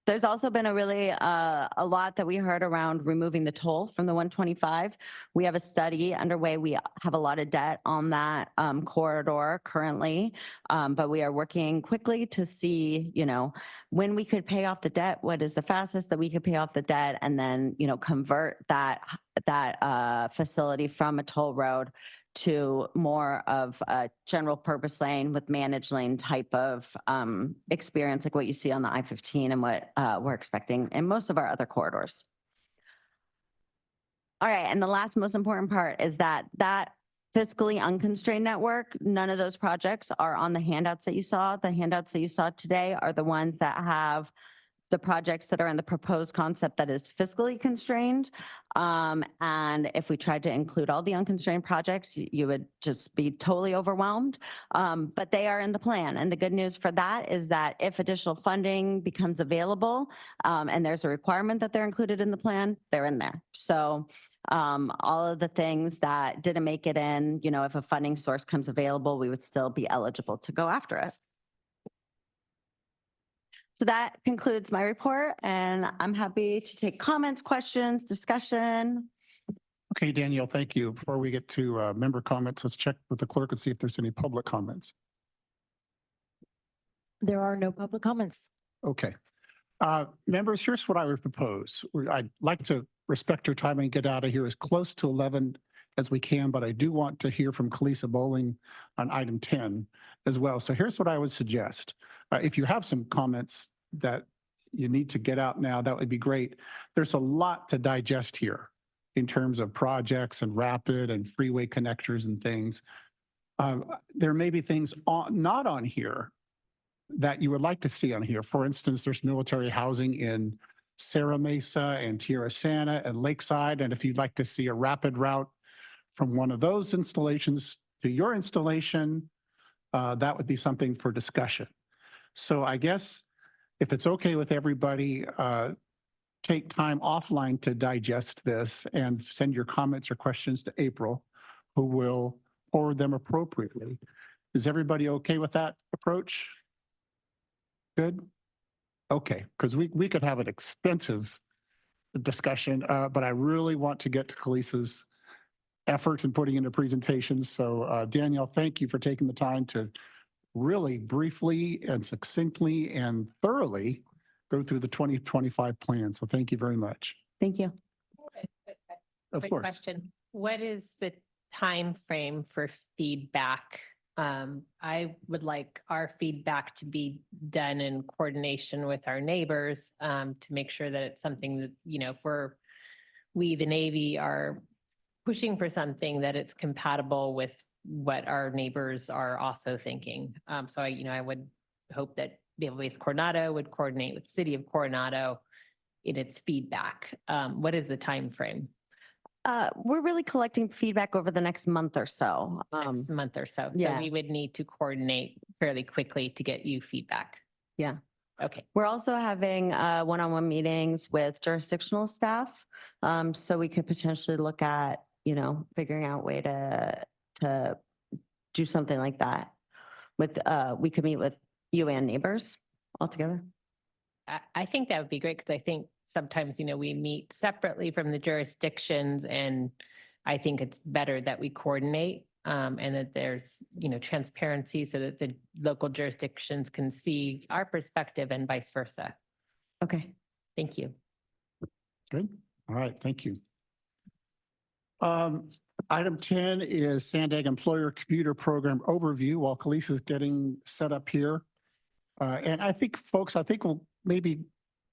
S14: There's also been a really, a lot that we heard around removing the toll from the 125. We have a study underway. We have a lot of debt on that corridor currently, but we are working quickly to see, when we could pay off the debt, what is the fastest that we could pay off the debt, and then, convert that facility from a toll road to more of a general purpose lane with managed lane type of experience, like what you see on the I-15 and what we're expecting in most of our other corridors. All right, and the last most important part is that fiscally unconstrained network, none of those projects are on the handouts that you saw. The handouts that you saw today are the ones that have the projects that are in the proposed concept that is fiscally constrained. And if we tried to include all the unconstrained projects, you would just be totally overwhelmed. But they are in the plan. And the good news for that is that if additional funding becomes available and there's a requirement that they're included in the plan, they're in there. So all of the things that didn't make it in, if a funding source comes available, we would still be eligible to go after it. So that concludes my report, and I'm happy to take comments, questions, discussion.
S1: Okay, Danielle, thank you. Before we get to member comments, let's check with the clerk and see if there's any public comments.
S3: There are no public comments.
S1: Okay. Members, here's what I would propose. I'd like to respect your time and get out of here as close to 11 as we can, but I do want to hear from Kalisa Bowling on item 10 as well. So here's what I would suggest. If you have some comments that you need to get out now, that would be great. There's a lot to digest here in terms of projects and rapid and freeway connectors and things. There may be things not on here that you would like to see on here. For instance, there's military housing in Serra Mesa and Tierra Santa and Lakeside. And if you'd like to see a rapid route from one of those installations to your installation, that would be something for discussion. So I guess if it's okay with everybody, take time offline to digest this and send your comments or questions to April, who will forward them appropriately. Is everybody okay with that approach? Good? Okay, because we could have an extensive discussion, but I really want to get to Kalisa's efforts in putting into presentations. So Danielle, thank you for taking the time to really briefly and succinctly and thoroughly go through the 2025 plan. So thank you very much.
S14: Thank you.
S1: Of
S7: Quick
S1: course.
S7: question. What is the time frame for feedback? I would like our feedback to be done in coordination with our neighbors to make sure that it's something that, if we, the Navy, are pushing for something that it's compatible with what our neighbors are also thinking. So I would hope that Naval Base Coronado would coordinate with City of Coronado in its feedback. What is the time frame?
S14: We're really collecting feedback over the next month or so.
S7: Next month or so.
S14: yeah.
S7: So we would need to coordinate fairly quickly to get you feedback.
S14: Yeah.
S7: Okay.
S14: We're also having one-on-one meetings with jurisdictional staff. So we could potentially look at, figuring out a way to do something like that. We could meet with you and neighbors all together.
S7: I think that would be great because I think sometimes, we meet separately from the jurisdictions, and I think it's better that we coordinate and that there's, transparency so that the local jurisdictions can see our perspective and vice versa.
S14: Okay.
S7: Thank you.
S1: Good. All right. Thank you. Item 10 is SANDAG Employer Commuter Program Overview while Kalisa's getting set up here. And I think, folks, we'll maybe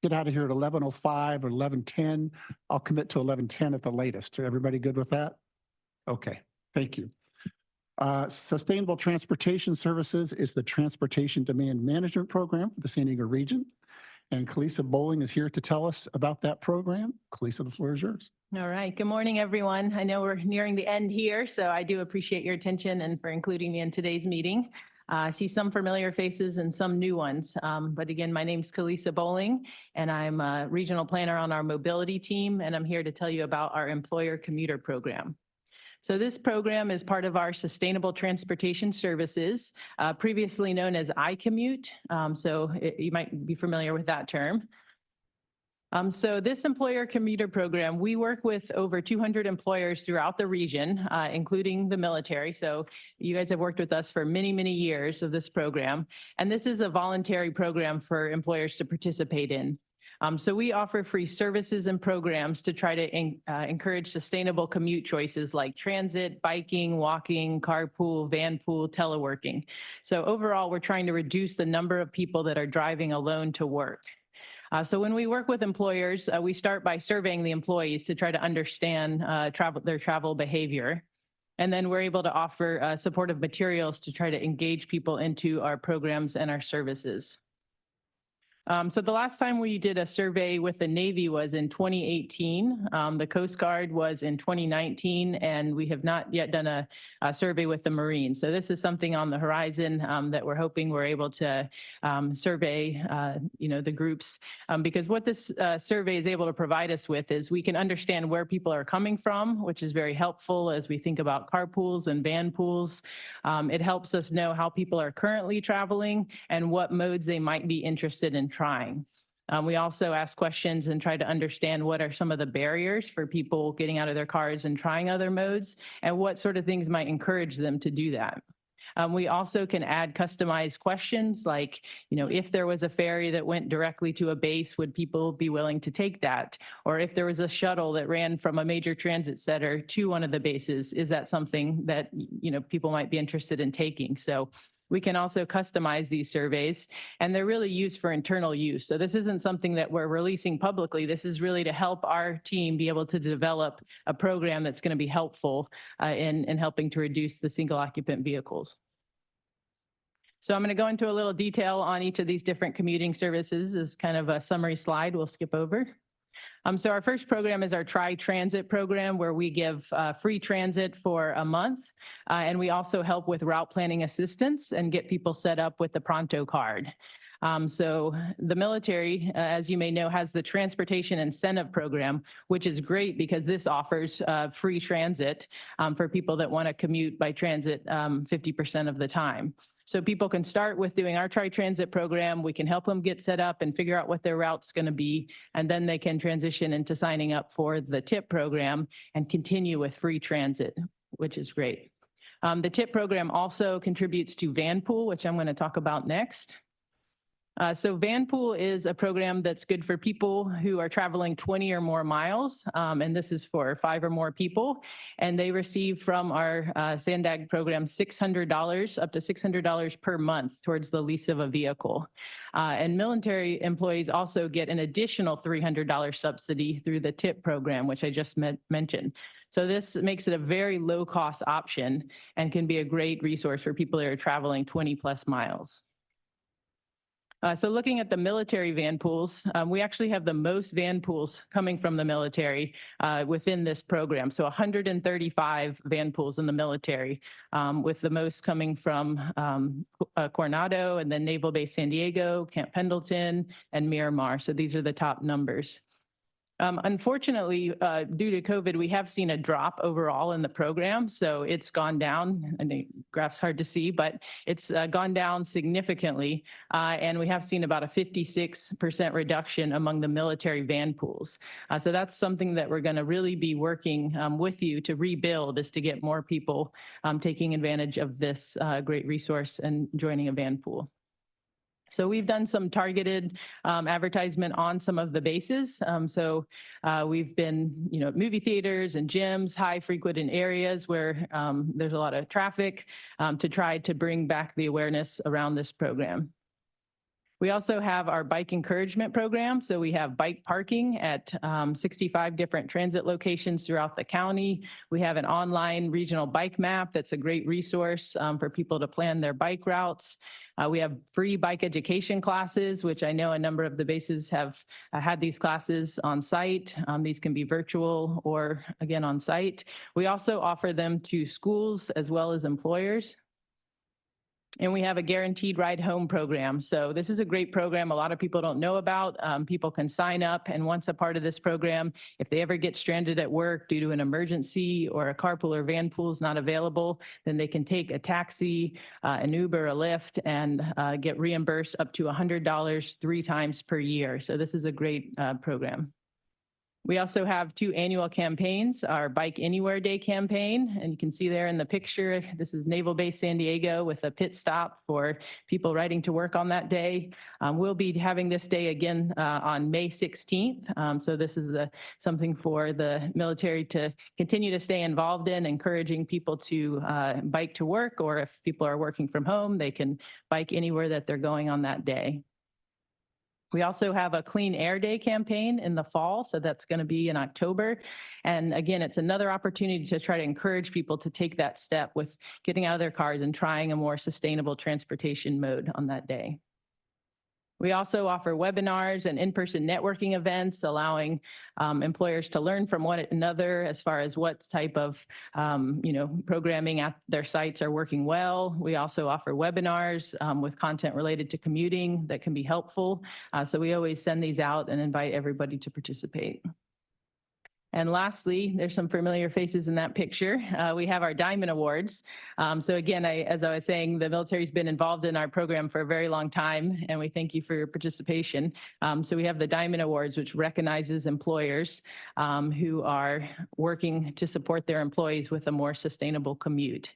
S1: get out of here at 11:05 or 11:10. I'll commit to 11:10 at the latest. Are everybody good with that? Okay, thank you. Sustainable Transportation Services is the Transportation Demand Management Program for the San Diego region. And Kalisa Bowling is here to tell us about that program. Kalisa, the floor is yours.
S15: All right. Good morning, everyone. I know we're nearing the end here, so I do appreciate your attention and for including me in today's meeting. I see some familiar faces and some new ones. But again, my name is Kalisa Bowling, and I'm a regional planner on our mobility team, and I'm here to tell you about our employer commuter program. So this program is part of our Sustainable Transportation Services, previously known as iCommute. You might be familiar with that term. So this employer commuter program, we work with over 200 employers throughout the region, including the military. So you guys have worked with us for many, many years of this program. And this is a voluntary program for employers to participate in. So we offer free services and programs to try to encourage sustainable commute choices like transit, biking, walking, carpool, vanpool, teleworking. So overall, we're trying to reduce the number of people that are driving alone to work. So when we work with employers, we start by surveying the employees to try to understand their travel behavior. And then we're able to offer supportive materials to try to engage people into our programs and our services. So the last time we did a survey with the Navy was in 2018. The Coast Guard was in 2019, and we have not yet done a survey with the Marines. So this is something on the horizon that we're hoping we're able to survey, the groups, because what this survey is able to provide us with is we can understand where people are coming from, which is very helpful as we think about carpools and van pools. It helps us know how people are currently traveling and what modes they might be interested in trying. We also ask questions and try to understand what are some of the barriers for people getting out of their cars and trying other modes, and what sort of things might encourage them to do that. We also can add customized questions like, if there was a ferry that went directly to a base, would people be willing to take that? Or if there was a shuttle that ran from a major transit center to one of the bases, is that something that, people might be interested in taking? So we can also customize these surveys, and they're really used for internal use. So this isn't something that we're releasing publicly. This is really to help our team be able to develop a program that's going to be helpful in helping to reduce the single occupant vehicles. So I'm going to go into a little detail on each of these different commuting services as kind of a summary slide we'll skip over. So our first program is our Tri-Transit program, where we give free transit for a month. And we also help with route planning assistance and get people set up with the Pronto card. So the military, as you may know, has the Transportation Incentive Program, which is great because this offers free transit for people that want to commute by transit 50% of the time. So people can start with doing our Tri-Transit program. We can help them get set up and figure out what their route's going to be, and then they can transition into signing up for the TIP program and continue with free transit, which is great. The TIP program also contributes to Vanpool, which I'm going to talk about next. So Vanpool is a program that's good for people who are traveling 20 or more miles, and this is for 5 or more people. And they receive from our SANDAG program $600, up to $600 per month towards the lease of a vehicle. And military employees also get an additional $300 subsidy through the TIP program, which I just mentioned. So this makes it a very low-cost option and can be a great resource for people that are traveling 20 plus miles. So looking at the military van pools, we actually have the most van pools coming from the military within this program. So 135 van pools in the military, with the most coming from Coronado, and then Naval Base San Diego, Camp Pendleton, and Miramar. So these are the top numbers. Unfortunately, due to COVID, we have seen a drop overall in the program. So it's gone down, and the graph's hard to see, but it's gone down significantly. And we have seen about a 56% reduction among the military van pools. So that's something that we're going to really be working with you to rebuild, is to get more people taking advantage of this great resource and joining a van pool. So we've done some targeted advertisement on some of the bases. We've been, movie theaters and gyms, high frequented areas where there's a lot of traffic, to try to bring back the awareness around this program. We also have our bike encouragement program. So we have bike parking at 65 different transit locations throughout the county. We have an online regional bike map that's a great resource for people to plan their bike routes. We have free bike education classes, which I know a number of the bases have had these classes on site. These can be virtual or, again, on site. We also offer them to schools as well as employers. And we have a guaranteed ride home program. So this is a great program a lot of people don't know about. People can sign up, and once a part of this program, if they ever get stranded at work due to an emergency or a carpool or van pool is not available, then they can take a taxi, an Uber, a Lyft, and get reimbursed up to $100 3 times per year. So this is a great program. We also have 2 annual campaigns, our Bike Anywhere Day campaign, and you can see there in the picture, this is Naval Base San Diego with a pit stop for people riding to work on that day. We'll be having this day again on May 16th. So this is something for the military to continue to stay involved in, encouraging people to bike to work, or if people are working from home, they can bike anywhere that they're going on that day. We also have a Clean Air Day campaign in the fall, so that's going to be in October. And again, it's another opportunity to try to encourage people to take that step with getting out of their cars and trying a more sustainable transportation mode on that day. We also offer webinars and in-person networking events, allowing employers to learn from one another as far as what type of programming at their sites are working well. We also offer webinars with content related to commuting that can be helpful. So we always send these out and invite everybody to participate. And lastly, there's some familiar faces in that picture. We have our Diamond Awards. So again, as I was saying, the military's been involved in our program for a very long time, and we thank you for your participation. So we have the Diamond Awards, which recognizes employers who are working to support their employees with a more sustainable commute.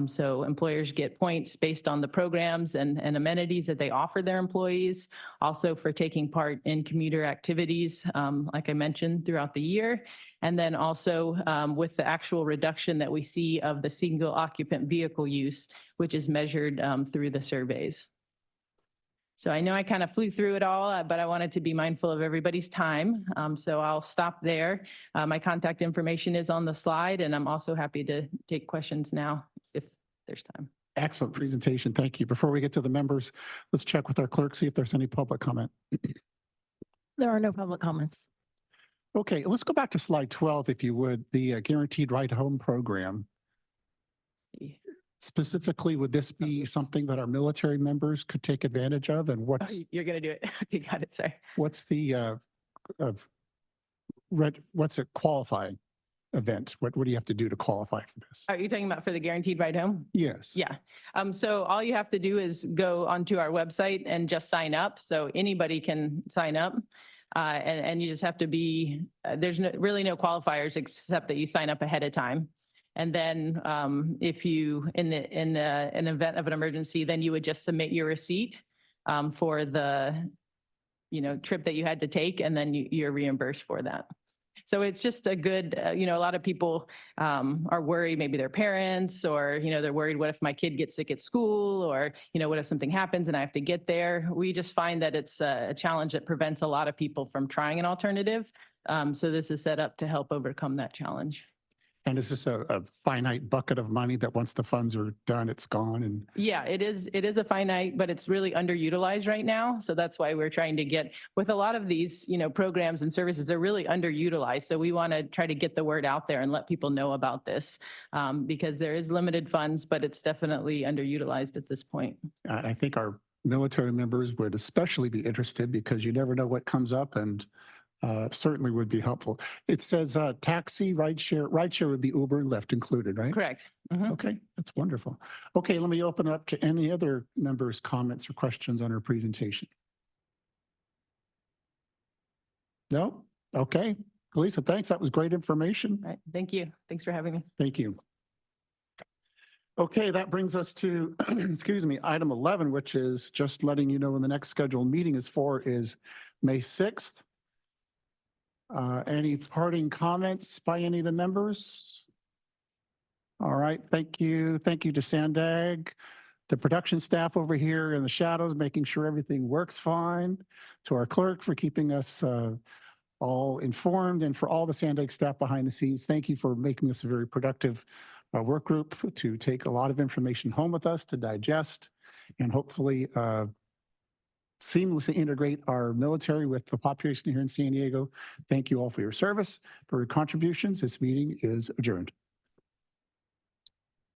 S15: So employers get points based on the programs and amenities that they offer their employees, also for taking part in commuter activities, like I mentioned, throughout the year. And then also with the actual reduction that we see of the single occupant vehicle use, which is measured through the surveys. So I know I kind of flew through it all, but I wanted to be mindful of everybody's time. So I'll stop there. My contact information is on the slide, and I'm also happy to take questions now if there's time.
S1: Excellent presentation. Thank you. Before we get to the members, let's check with our clerk, see if there's any public comment.
S3: There are no public comments.
S1: Okay, let's go back to slide 12, if you would, the Guaranteed Ride Home program. Specifically, would this be something that our military members could take advantage of? And what's
S15: You're going to do it. Okay, got it. Sorry.
S1: what's the what's a qualifying event? What do you have to do to qualify for this?
S15: Are you talking about for the Guaranteed Ride Home?
S1: Yes.
S15: Yeah. So all you have to do is go onto our website and just sign up. So anybody can sign up. And you just have to be, there's really no qualifiers except that you sign up ahead of time. And then if you, in an event of an emergency, then you would just submit your receipt for the, trip that you had to take, and then you're reimbursed for that. So it's just a good, a lot of people are worried, maybe their parents, or, they're worried, what if my kid gets sick at school, or, what if something happens and I have to get there? We just find that it's a challenge that prevents a lot of people from trying an alternative. So this is set up to help overcome that challenge.
S1: And is this a finite bucket of money that once the funds are done, it's gone? And
S15: yeah, it is a finite, but it's really underutilized right now. So that's why we're trying to get, with a lot of these, programs and services, they're really underutilized. So we want to try to get the word out there and let people know about this because there is limited funds, but it's definitely underutilized at this point.
S1: I think our military members would especially be interested because you never know what comes up, and certainly would be helpful. It says taxi, rideshare would be Uber and Lyft included, right?
S15: Correct. Mm-hmm.
S1: Okay, that's wonderful. Okay, let me open up to any other members' comments or questions on our presentation. No? Okay. Lisa, thanks. That was great information.
S15: All right. Thank you. Thanks for having me.
S1: Thank you. Okay, that brings us to, excuse me, item 11, which is just letting you know when the next scheduled meeting is May 6th. Any parting comments by any of the members? All right, thank you. Thank you to SANDAG, the production staff over here in the shadows, making sure everything works fine, to our clerk for keeping us all informed, and for all the SANDAG staff behind the scenes. Thank you for making this a very productive work group to take a lot of information home with us to digest and hopefully seamlessly integrate our military with the population here in San Diego. Thank you all for your service, for your contributions. This meeting is adjourned.